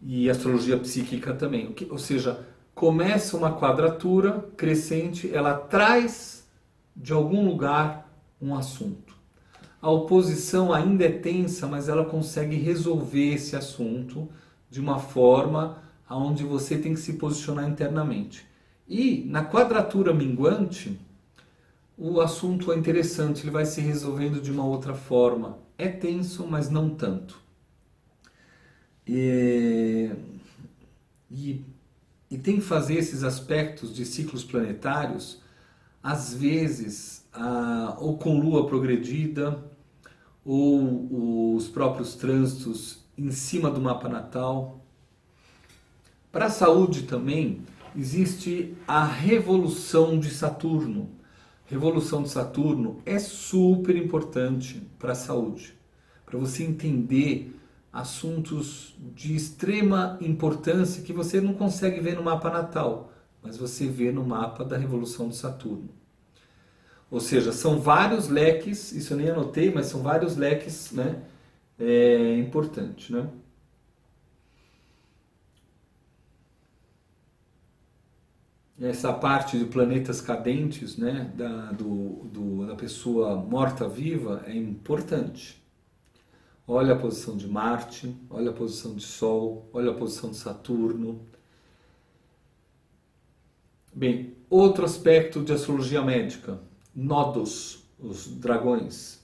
e astrologia psíquica também. Ou seja, começa uma quadratura crescente, ela traz de algum lugar um assunto. A oposição ainda é tensa, mas ela consegue resolver esse assunto de uma forma onde você tem que se posicionar internamente. E na quadratura minguante, o assunto é interessante, ele vai se resolvendo de uma outra forma. É tenso, mas não tanto. E tem que fazer esses aspectos de ciclos planetários, às vezes, ou com lua progredida, ou os próprios trânsitos em cima do mapa natal. Para a saúde também, existe a revolução de Saturno. Revolução de Saturno é super importante para a saúde, para você entender assuntos de extrema importância que você não consegue ver no mapa natal, mas você vê no mapa da Revolução de Saturno. Ou seja, são vários leques, isso eu nem anotei, mas são vários leques, né? É importante, né? Essa parte de planetas cadentes, né, da pessoa morta-viva é importante. Olha a posição de Marte, olha a posição de Sol, olha a posição de Saturno. Bem, outro aspecto de astrologia médica, nodos, os dragões.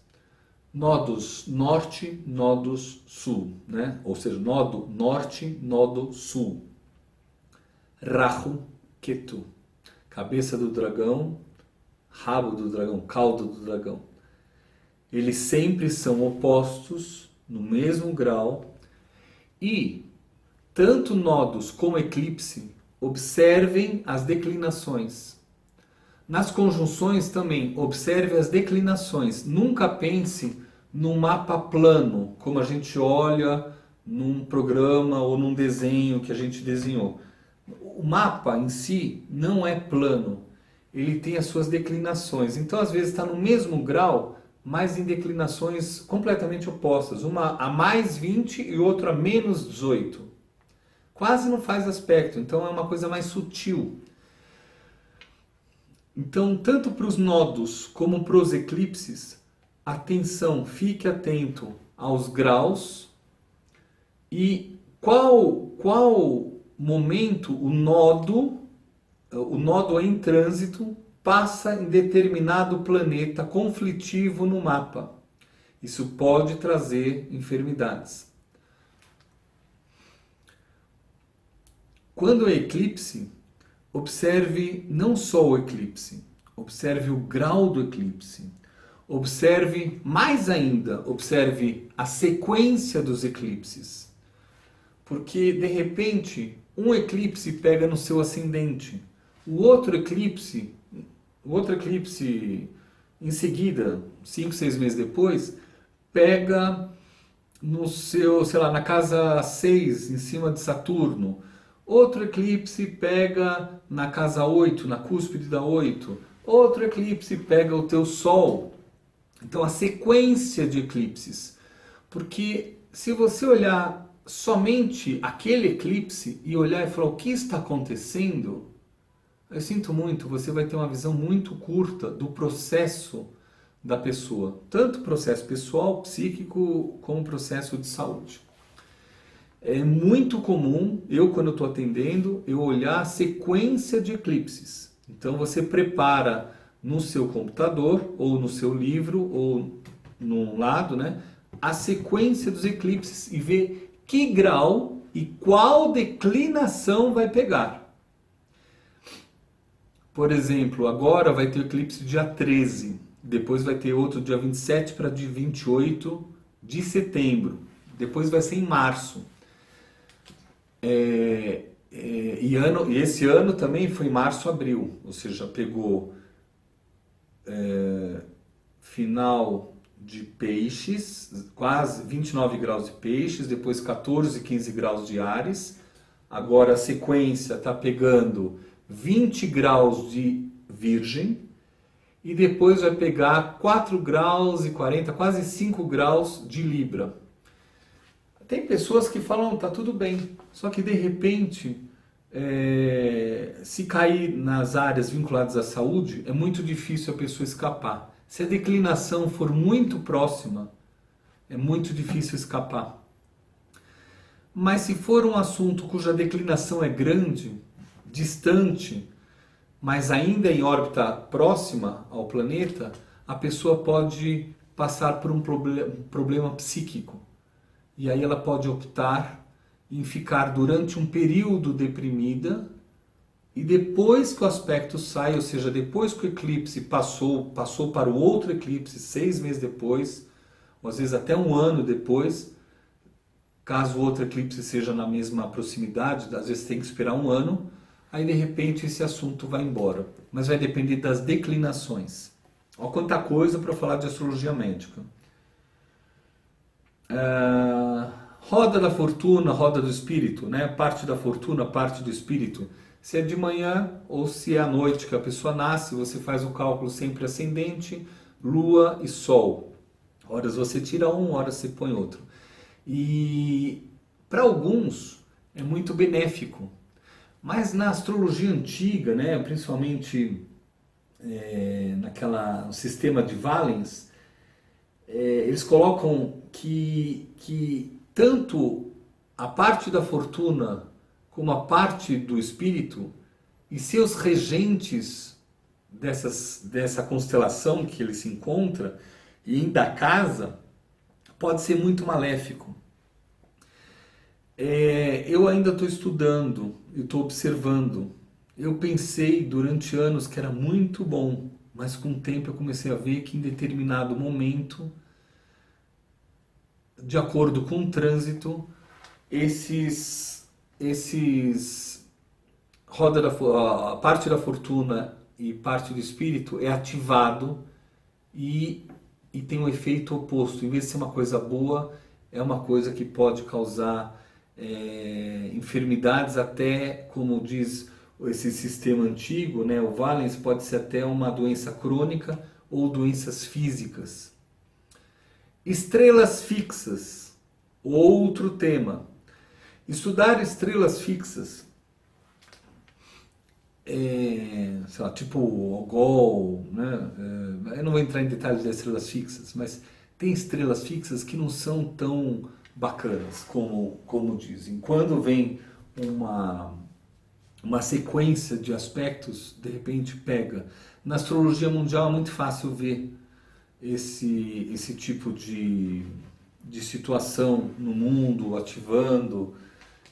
Nodos norte, nodos sul, né? Ou seja, nodo norte, nodo sul. Rahu, Ketu, cabeça do dragão, rabo do dragão, cauda do dragão. Eles sempre são opostos no mesmo grau e tanto nodos como eclipse observem as declinações. Nas conjunções também, observe as declinações. Nunca pense num mapa plano, como a gente olha num programa ou num desenho que a gente desenhou. O mapa em si não é plano, ele tem as suas declinações. Então, às vezes, está no mesmo grau, mas em declinações completamente opostas. Uma a mais 20 e outra a menos 18. Quase não faz aspecto, então é uma coisa mais sutil. Então, tanto para os nodos como para os eclipses, atenção, fique atento aos graus e qual momento o nodo em trânsito passa em determinado planeta conflitivo no mapa. Isso pode trazer enfermidades. Quando é eclipse, observe não só o eclipse, observe o grau do eclipse. Observe mais ainda, observe a sequência dos eclipses. Porque de repente, um eclipse pega no seu ascendente, o outro eclipse em seguida, 5, 6 meses depois, pega no seu, sei lá, na casa 6, em cima de Saturno. Outro eclipse pega na casa 8, na cúspide da 8. Outro eclipse pega o teu Sol. Então, a sequência de eclipses. Porque se você olhar somente aquele eclipse e olhar e falar o que está acontecendo, eu sinto muito, você vai ter uma visão muito curta do processo da pessoa. Tanto processo pessoal, psíquico, como processo de saúde. É muito comum, quando estou atendendo, eu olhar a sequência de eclipses. Então você prepara no seu computador, ou no seu livro, ou num lado, né, a sequência dos eclipses e ver que grau e qual declinação vai pegar. Por exemplo, agora vai ter o eclipse dia 13, depois vai ter outro dia 27 para dia 28 de setembro, depois vai ser em março. E esse ano também foi março, abril, ou seja, pegou final de peixes, quase 29 graus de peixes, depois 14, 15 graus de Áries, agora a sequência está pegando 20 graus de Virgem, e depois vai pegar 4 graus e 40, quase 5 graus de Libra. Tem pessoas que falam, tá tudo bem, só que de repente, se cair nas áreas vinculadas à saúde, é muito difícil a pessoa escapar. Se a declinação for muito próxima, é muito difícil escapar. Mas se for um assunto cuja declinação é grande, distante, mas ainda em órbita próxima ao planeta, a pessoa pode passar por um problema psíquico. E aí ela pode optar em ficar durante um período deprimida e depois que o aspecto sai, ou seja, depois que o eclipse passou para o outro eclipse 6 meses depois, ou às vezes até um ano depois, caso o outro eclipse seja na mesma proximidade, às vezes tem que esperar um ano, aí de repente esse assunto vai embora. Mas vai depender das declinações. Olha quanta coisa para falar de astrologia médica. Roda da fortuna, roda do espírito, né? Parte da fortuna, parte do espírito. Se é de manhã ou se é à noite que a pessoa nasce, você faz o cálculo sempre ascendente, lua e sol. Horas você tira um, horas você põe outro. E para alguns é muito benéfico. Mas na astrologia antiga, né, principalmente no sistema de Valens, eles colocam que tanto a parte da fortuna como a parte do espírito e seus regentes dessa constelação que ele se encontra e da casa pode ser muito maléfico. Eu ainda estou estudando, eu estou observando. Eu pensei durante anos que era muito bom, mas com o tempo eu comecei a ver que em determinado momento, de acordo com o trânsito, esses a parte da fortuna e parte do espírito é ativado e, e tem um efeito oposto. Em vez de ser uma coisa boa, é uma coisa que pode causar enfermidades, até, como diz esse sistema antigo, né, o Valens, pode ser até uma doença crônica ou doenças físicas. Estrelas fixas, outro tema. Estudar estrelas fixas, sei lá, tipo o Algol, né? Eu não vou entrar em detalhes das estrelas fixas, mas tem estrelas fixas que não são tão bacanas como dizem. Quando vem uma sequência de aspectos, de repente pega. Na astrologia mundial é muito fácil ver esse tipo de situação no mundo ativando,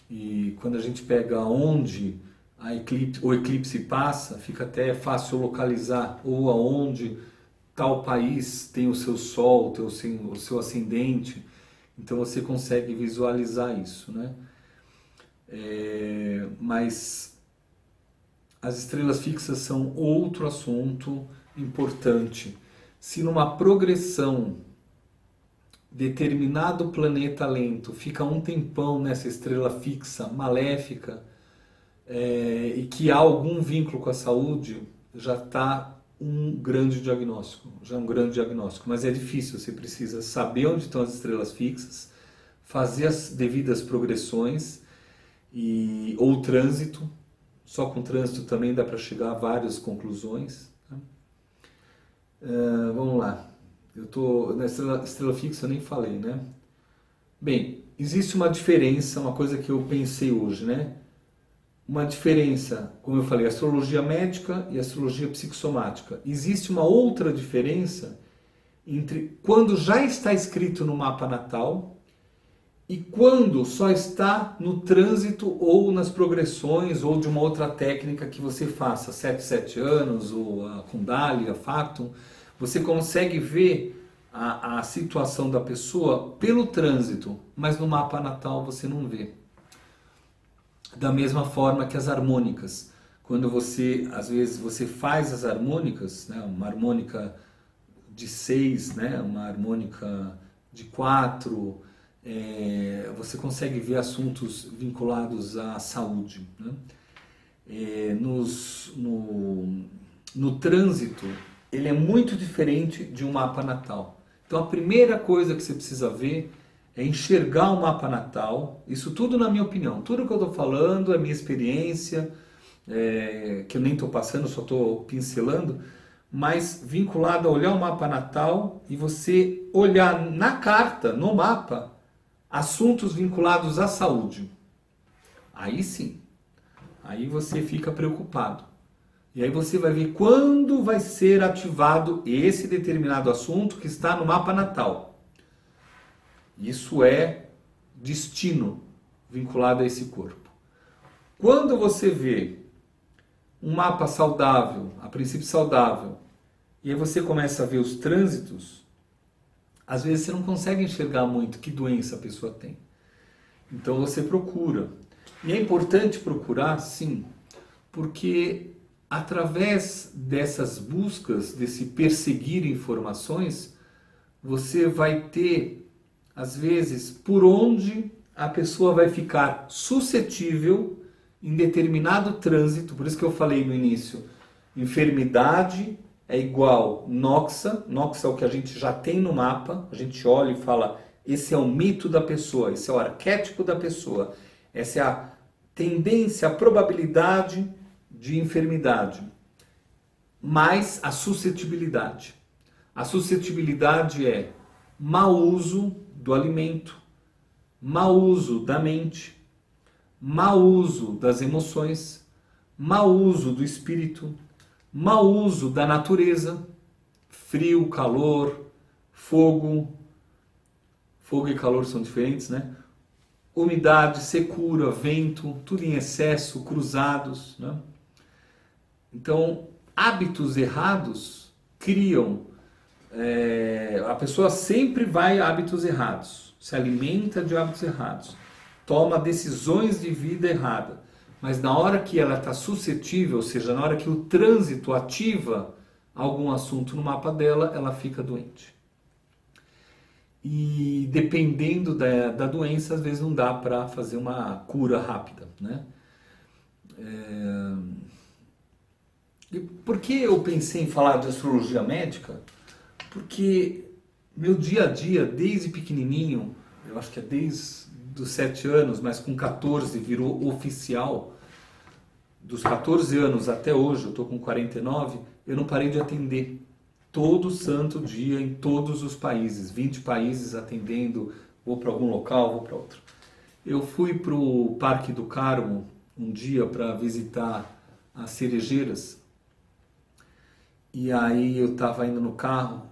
e quando a gente pega onde o eclipse passa, fica até fácil localizar, ou aonde tal país tem o seu sol, o seu ascendente, então você consegue visualizar isso, né? Mas as estrelas fixas são outro assunto importante. Se numa progressão determinado planeta lento fica um tempão nessa estrela fixa maléfica, e que há algum vínculo com a saúde, já está um grande diagnóstico, mas é difícil, você precisa saber onde estão as estrelas fixas, fazer as devidas progressões ou trânsito. Só com trânsito também dá para chegar a várias conclusões. Tá? Vamos lá. Na estrela fixa eu nem falei, né? Bem, existe uma diferença, uma coisa que eu pensei hoje, né? Uma diferença, como eu falei, astrologia médica e astrologia psicossomática. Existe uma outra diferença entre quando já está escrito no mapa natal e quando só está no trânsito ou nas progressões ou de uma outra técnica que você faça, 7 anos, ou a Kundalini, a Factum. Você consegue ver a situação da pessoa pelo trânsito, mas no mapa natal você não vê. Da mesma forma que as harmônicas. Quando às vezes você faz as harmônicas, né, uma harmônica de 6, né, uma harmônica de 4, você consegue ver assuntos vinculados à saúde. Né? No trânsito, ele é muito diferente de um mapa natal. Então a primeira coisa que você precisa ver é enxergar o mapa natal. Isso tudo na minha opinião. Tudo que eu estou falando é minha experiência, que eu nem estou passando, só estou pincelando, mas vinculado a olhar o mapa natal e você olhar na carta, no mapa, assuntos vinculados à saúde. Aí sim, aí você fica preocupado. E aí você vai ver quando vai ser ativado esse determinado assunto que está no mapa natal. Isso é destino vinculado a esse corpo. Quando você vê um mapa saudável, a princípio saudável, e aí você começa a ver os trânsitos, às vezes você não consegue enxergar muito que doença a pessoa tem. Então você procura. E é importante procurar, sim, porque através dessas buscas, desse perseguir informações, você vai ter, às vezes, por onde a pessoa vai ficar suscetível em determinado trânsito. Por isso que eu falei no início, enfermidade é igual noxa. Noxa é o que a gente já tem no mapa. A gente olha e fala, esse é o mito da pessoa, esse é o arquétipo da pessoa. Essa é a tendência, a probabilidade de enfermidade. Mais a suscetibilidade. A suscetibilidade é mau uso do alimento, mau uso da mente, mau uso das emoções, mau uso do espírito, mau uso da natureza, frio, calor, fogo. Fogo e calor são diferentes, né? Umidade, secura, vento, tudo em excesso, cruzados, né? Então, hábitos errados criam. A pessoa sempre vai a hábitos errados, se alimenta de hábitos errados, toma decisões de vida errada. mas na hora que ela está suscetível, ou seja, na hora que o trânsito ativa algum assunto no mapa dela, ela fica doente. E dependendo da doença, às vezes não dá para fazer uma cura rápida, né? E por que eu pensei em falar de astrologia médica? Porque meu dia a dia, desde pequenininho, eu acho que é desde os 7 anos, mas com 14 virou oficial, dos 14 anos até hoje, eu estou com 49, eu não parei de atender. Todo santo dia em todos os países, 20 países atendendo, vou para algum local, vou para outro. Eu fui para o Parque do Carmo um dia para visitar as cerejeiras e aí eu estava indo no carro,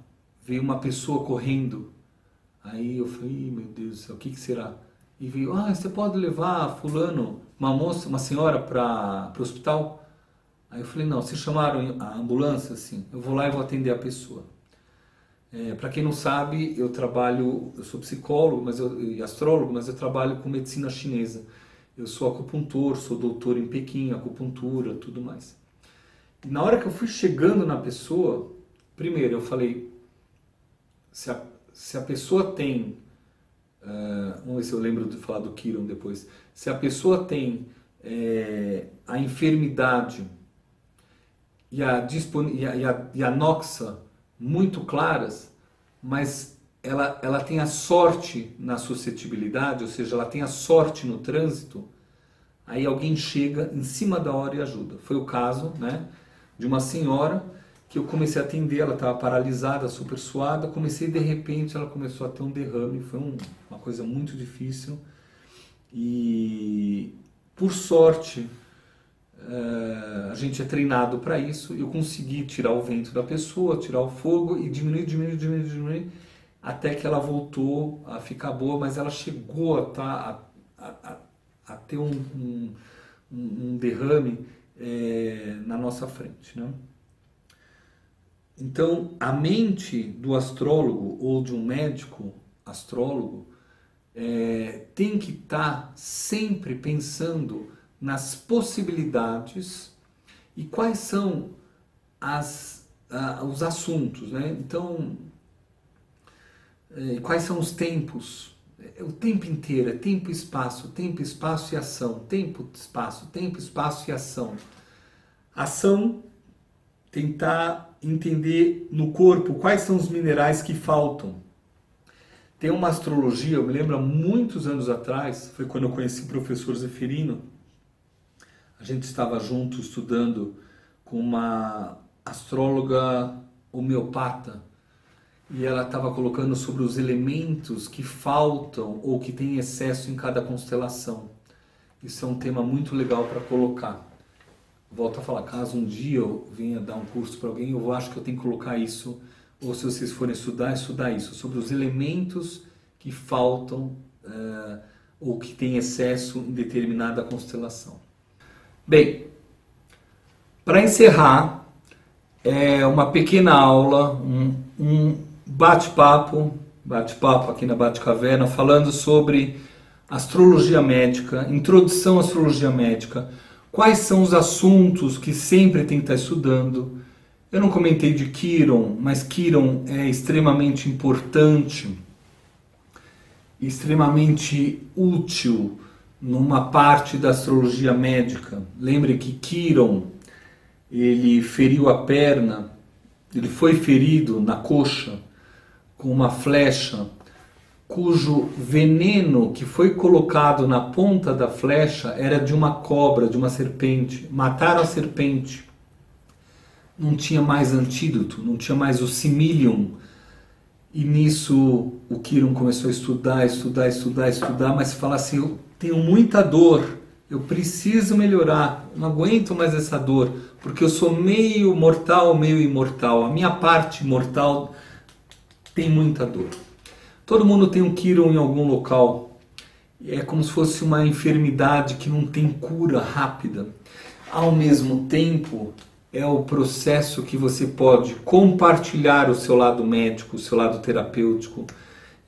veio uma pessoa correndo, aí eu falei, meu Deus do céu, o que será? E veio, você pode levar fulano, uma moça, uma senhora para o hospital? Aí eu falei, não, se chamaram a ambulância, assim, eu vou lá e vou atender a pessoa. Para quem não sabe, eu sou psicólogo e astrólogo, mas eu trabalho com medicina chinesa. Eu sou acupuntor, sou doutor em Pequim, acupuntura, tudo mais. E na hora que eu fui chegando na pessoa, primeiro eu falei, se a pessoa tem, vamos ver se eu lembro de falar do Kiron depois, se a pessoa tem a enfermidade e a noxa muito claras, mas ela tem a sorte na suscetibilidade, ou seja, ela tem a sorte no trânsito, aí alguém chega em cima da hora e ajuda. Foi o caso, né, de uma senhora que eu comecei a atender, ela estava paralisada, super suada, de repente ela começou a ter um derrame, foi uma coisa muito difícil e por sorte a gente é treinado para isso, eu consegui tirar o vento da pessoa, tirar o fogo e diminuir, até que ela voltou a ficar boa, mas ela chegou a ter um derrame na nossa frente, né? Então, a mente do astrólogo ou de um médico astrólogo tem que estar sempre pensando nas possibilidades e quais são os assuntos, né? Então, quais são os tempos? O tempo inteiro, é tempo, espaço e ação. Tempo, espaço e ação. Ação, tentar entender no corpo quais são os minerais que faltam. Tem uma astrologia, eu me lembro há muitos anos atrás, foi quando eu conheci o professor Zeferino. A gente estava junto estudando com uma astróloga homeopata e ela estava colocando sobre os elementos que faltam ou que tem excesso em cada constelação. Isso é um tema muito legal para colocar. Volto a falar, caso um dia eu venha dar um curso para alguém, eu acho que eu tenho que colocar isso, ou se vocês forem estudar isso, sobre os elementos que faltam ou que tem excesso em determinada constelação. Bem, para encerrar, uma pequena aula, um bate-papo aqui na Bate-Caverna, falando sobre astrologia médica, introdução à astrologia médica, quais são os assuntos que sempre tem que estar estudando. Eu não comentei de Kiron, mas Kiron é extremamente importante, extremamente útil numa parte da astrologia médica. Lembre que Kiron, ele feriu a perna, ele foi ferido na coxa com uma flecha, cujo veneno que foi colocado na ponta da flecha era de uma cobra, de uma serpente. Mataram a serpente. Não tinha mais antídoto, não tinha mais o similium. E nisso o Kiron começou a estudar, mas fala assim, eu tenho muita dor, eu preciso melhorar, não aguento mais essa dor, porque eu sou meio mortal, meio imortal. A minha parte mortal tem muita dor. Todo mundo tem um Kiron em algum local. É como se fosse uma enfermidade que não tem cura rápida. Ao mesmo tempo, é o processo que você pode compartilhar o seu lado médico, o seu lado terapêutico.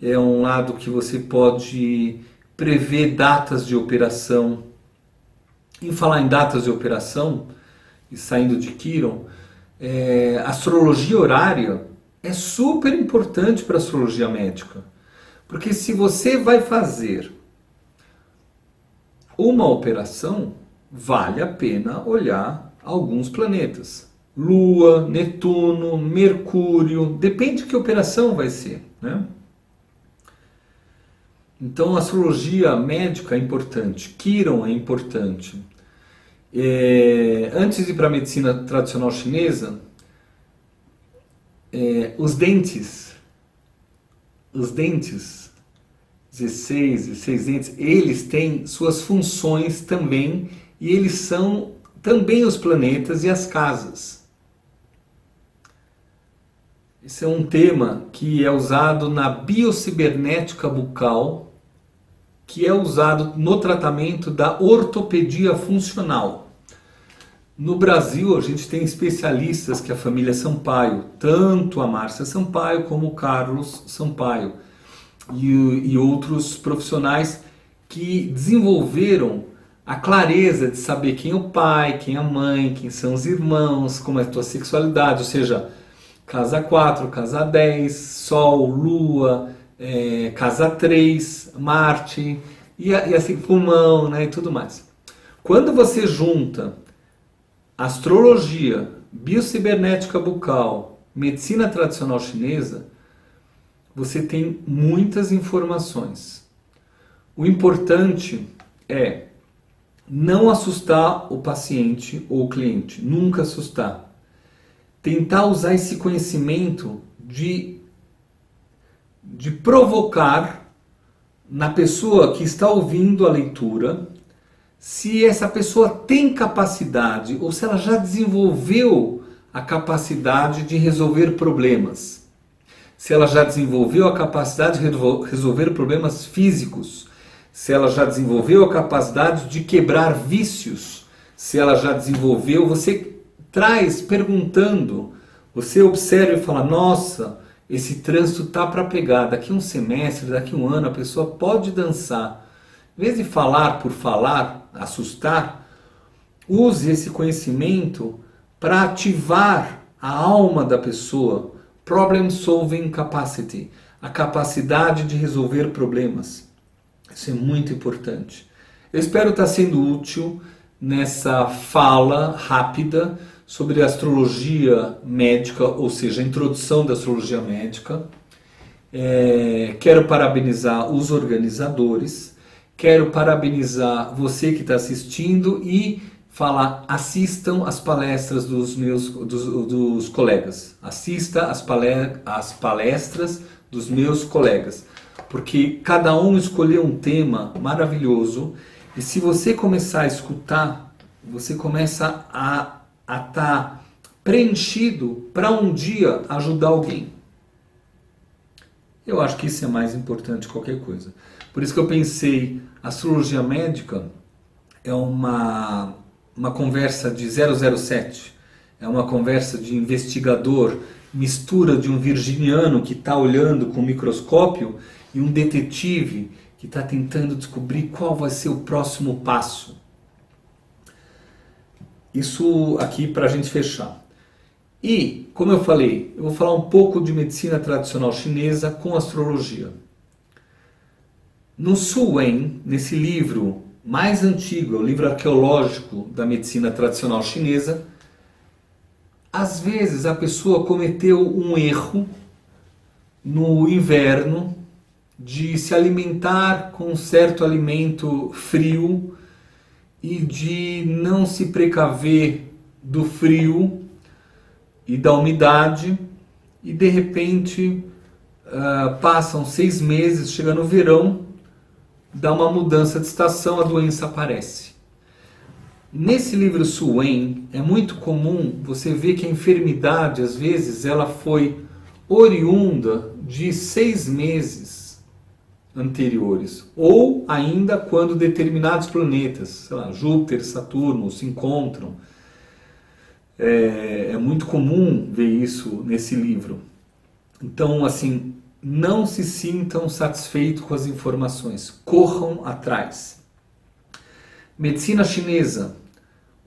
É um lado que você pode prever datas de operação. Em falar em datas de operação, e saindo de Quiron, astrologia horária é super importante para a astrologia médica. Porque se você vai fazer uma operação, vale a pena olhar alguns planetas. Lua, Netuno, Mercúrio, depende de que operação vai ser, né? Então a astrologia médica é importante, Quiron é importante. Antes de ir para a medicina tradicional chinesa, os dentes, 16 dentes, eles têm suas funções também, e eles são também os planetas e as casas. Esse é um tema que é usado na biocibernética bucal, que é usado no tratamento da ortopedia funcional. No Brasil, a gente tem especialistas que é a família Sampaio, tanto a Márcia Sampaio como o Carlos Sampaio, e outros profissionais que desenvolveram a clareza de saber quem é o pai, quem é a mãe, quem são os irmãos, como é a tua sexualidade, ou seja, casa 4, casa 10, Sol, Lua, casa 3, Marte, e assim, pulmão, né, e tudo mais. Quando você junta astrologia, biocibernética bucal, medicina tradicional chinesa, você tem muitas informações. O importante é não assustar o paciente ou o cliente, nunca assustar. Tentar usar esse conhecimento de provocar na pessoa que está ouvindo a leitura se essa pessoa tem capacidade ou se ela já desenvolveu a capacidade de resolver problemas. Se ela já desenvolveu a capacidade de resolver problemas físicos, se ela já desenvolveu a capacidade de quebrar vícios, se ela já desenvolveu, você traz perguntando, você observa e fala, nossa, esse trânsito tá para pegar, daqui um semestre, daqui um ano a pessoa pode dançar. Em vez de falar por falar, assustar, use esse conhecimento para ativar a alma da pessoa, problem solving capacity, a capacidade de resolver problemas. Isso é muito importante. Eu espero estar sendo útil nessa fala rápida sobre astrologia médica, ou seja, a introdução da astrologia médica. Quero parabenizar os organizadores, quero parabenizar você que está assistindo e falar, assistam as palestras dos colegas. Assista as palestras dos meus colegas, porque cada um escolheu um tema maravilhoso e se você começar a escutar, você começa a estar preenchido para um dia ajudar alguém. Eu acho que isso é mais importante que qualquer coisa. Por isso que eu pensei, astrologia médica é uma conversa de 007, é uma conversa de investigador, mistura de um virginiano que está olhando com um microscópio e um detetive que está tentando descobrir qual vai ser o próximo passo. Isso aqui para a gente fechar. E, como eu falei, eu vou falar um pouco de medicina tradicional chinesa com astrologia. No Su Wen, nesse livro mais antigo, é o livro arqueológico da medicina tradicional chinesa, às vezes a pessoa cometeu um erro no inverno de se alimentar com um certo alimento frio e de não se precaver do frio e da umidade, e de repente passam 6 meses, chega no verão, dá uma mudança de estação, a doença aparece. Nesse livro Su Wen é muito comum você ver que a enfermidade, às vezes, ela foi oriunda de 6 meses anteriores, ou ainda quando determinados planetas, sei lá, Júpiter, Saturno, se encontram. É muito comum ver isso nesse livro. Então, assim, não se sintam satisfeitos com as informações, corram atrás. Medicina chinesa,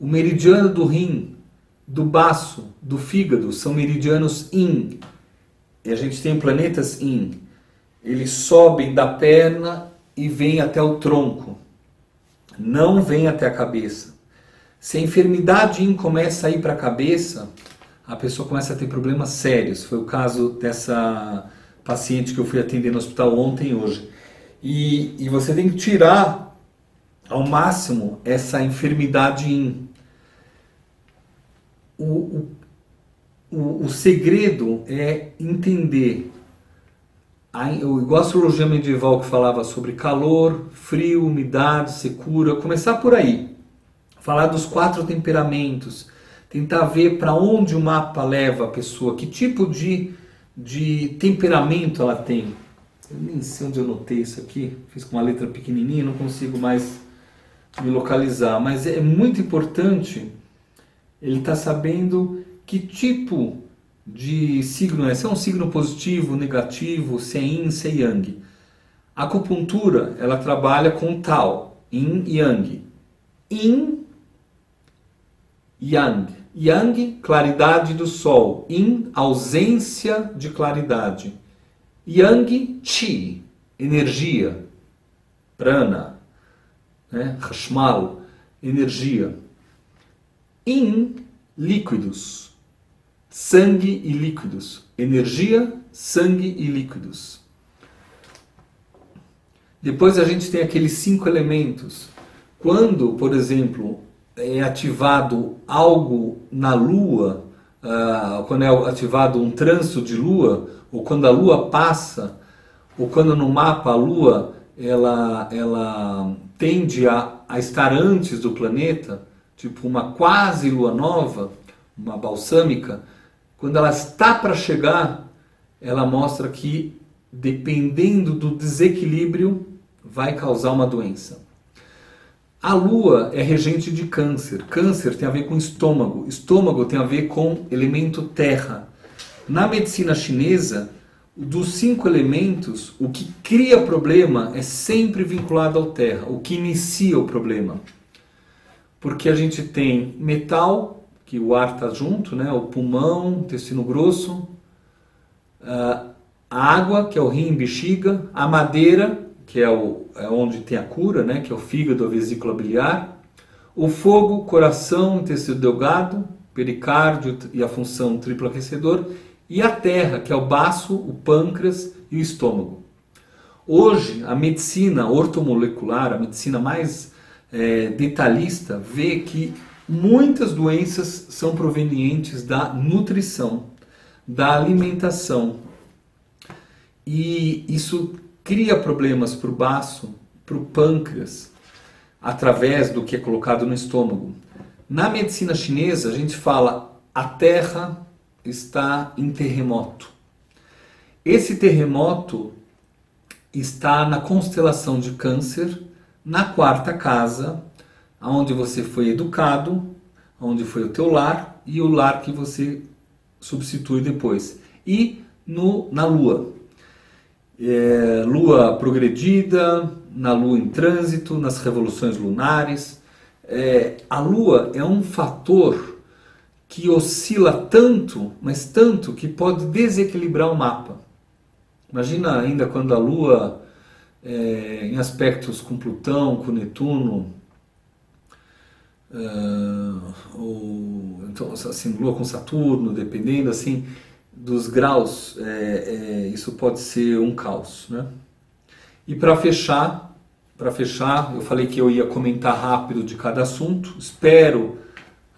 o meridiano do rim, do baço, do fígado, são meridianos yin. E a gente tem planetas yin. Eles sobem da perna e vêm até o tronco. Não vêm até a cabeça. Se a enfermidade yin começa a ir para a cabeça, a pessoa começa a ter problemas sérios. Foi o caso dessa paciente que eu fui atender no hospital ontem e hoje. E você tem que tirar ao máximo essa enfermidade yin. O segredo é entender, igual a astrologia medieval que falava sobre calor, frio, umidade, secura, começar por aí. Falar dos 4 temperamentos, tentar ver para onde o mapa leva a pessoa, que tipo de temperamento ela tem. Eu nem sei onde eu anotei isso aqui, fiz com uma letra pequenininha, não consigo mais me localizar, mas é muito importante ele estar sabendo que tipo de signo é, se é um signo positivo, negativo, se é yin, se é yang. A acupuntura, ela trabalha com Tao, yin e yang. Yin, yang. Yang, claridade do sol. Yin, ausência de claridade. Yang, Qi, energia. Prana, né? Hashmal, energia. Yin, líquidos. Sangue e líquidos. Energia, sangue e líquidos. Depois a gente tem aqueles 5 elementos. Quando, por exemplo, é ativado algo na Lua, quando é ativado um trânsito de Lua, ou quando a Lua passa, ou quando no mapa a Lua ela tende a estar antes do planeta, tipo uma quase Lua nova, uma balsâmica, quando ela está para chegar, ela mostra que, dependendo do desequilíbrio, vai causar uma doença. A Lua é regente de Câncer. Câncer tem a ver com estômago. Estômago tem a ver com elemento terra. Na medicina chinesa, dos 5 elementos, o que cria problema é sempre vinculado ao terra, o que inicia o problema. Porque a gente tem metal, que o ar está junto, né? O pulmão, intestino grosso, a água, que é o rim, bexiga, a madeira, que é onde tem a cura, né? Que é o fígado, a vesícula biliar, o fogo, coração, intestino delgado, pericárdio e a função triplo aquecedor, e a terra, que é o baço, o pâncreas e o estômago. Hoje, a medicina ortomolecular, a medicina mais detalhista, vê que muitas doenças são provenientes da nutrição, da alimentação. E isso cria problemas para o baço, para o pâncreas, através do que é colocado no estômago. Na medicina chinesa, a gente fala, a terra está em terremoto. Esse terremoto está na constelação de Câncer, na 4ª casa, onde você foi educado, onde foi o teu lar e o lar que você substitui depois. E na Lua. Lua progredida, na Lua em trânsito, nas revoluções lunares. A Lua é um fator que oscila tanto, mas tanto, que pode desequilibrar o mapa. Imagina ainda quando a Lua, em aspectos com Plutão, com Netuno, ou então, assim, Lua com Saturno, dependendo assim dos graus, isso pode ser um caos, né? E para fechar, eu falei que eu ia comentar rápido de cada assunto. Espero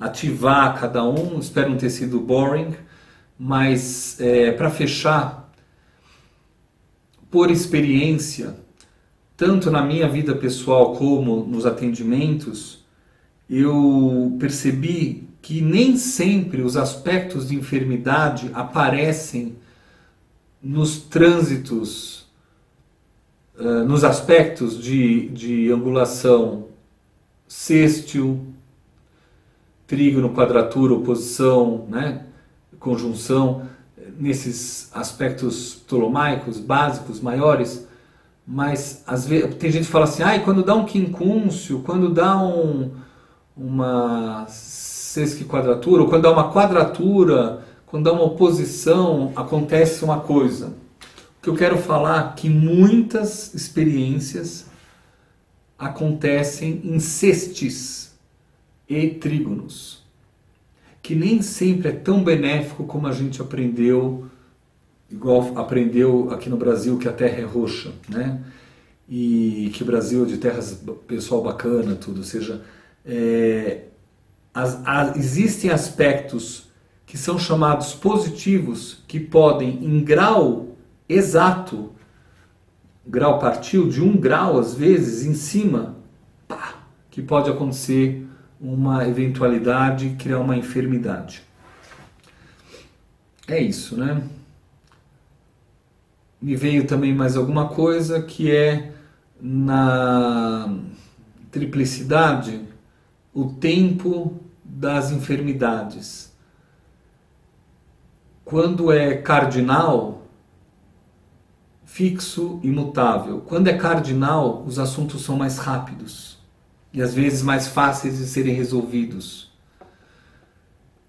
ativar cada um, espero não ter sido boring, mas para fechar, por experiência, tanto na minha vida pessoal como nos atendimentos, eu percebi que nem sempre os aspectos de enfermidade aparecem nos trânsitos, nos aspectos de angulação sextil, trígono, quadratura, oposição, né, conjunção, nesses aspectos ptolomaicos básicos, maiores, mas às vezes tem gente que fala assim, quando dá um quincúncio, quando dá uma sesquiquadratura, ou quando dá uma quadratura, quando dá uma oposição, acontece uma coisa. O que eu quero falar é que muitas experiências acontecem em cestes e trígonos, que nem sempre é tão benéfico como a gente aprendeu, igual aprendeu aqui no Brasil que a Terra é roxa, né? E que o Brasil é de terras pessoal bacana, tudo. Ou seja, existem aspectos que são chamados positivos, que podem, em grau exato, grau partiu de 1 grau, às vezes, em cima, que pode acontecer uma eventualidade, criar uma enfermidade. É isso, né? Me veio também mais alguma coisa, que é na triplicidade, o tempo das enfermidades. Quando é cardinal, fixo, imutável. Quando é cardinal, os assuntos são mais rápidos e às vezes mais fáceis de serem resolvidos.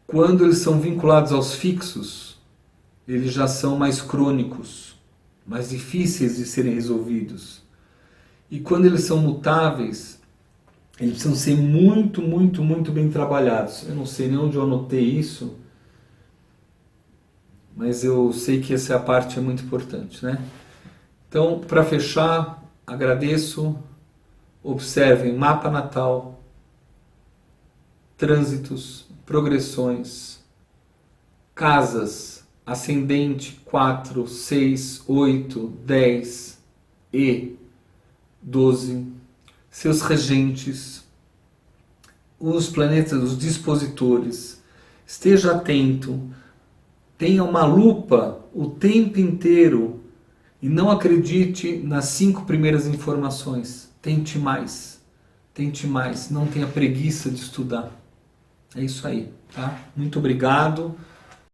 Quando eles são vinculados aos fixos, eles já são mais crônicos, mais difíceis de serem resolvidos. E quando eles são mutáveis, eles precisam ser muito, muito, muito bem trabalhados. Eu não sei nem onde eu anotei isso, mas eu sei que essa parte é muito importante, né? Então, para fechar, agradeço. Observem mapa natal, trânsitos, progressões, casas, ascendente 4, 6, 8, 10 e 12, seus regentes, os planetas, os dispositores. Esteja atento, tenha uma lupa o tempo inteiro e não acredite nas 5 primeiras informações. Tente mais, não tenha preguiça de estudar. É isso aí, tá? Muito obrigado.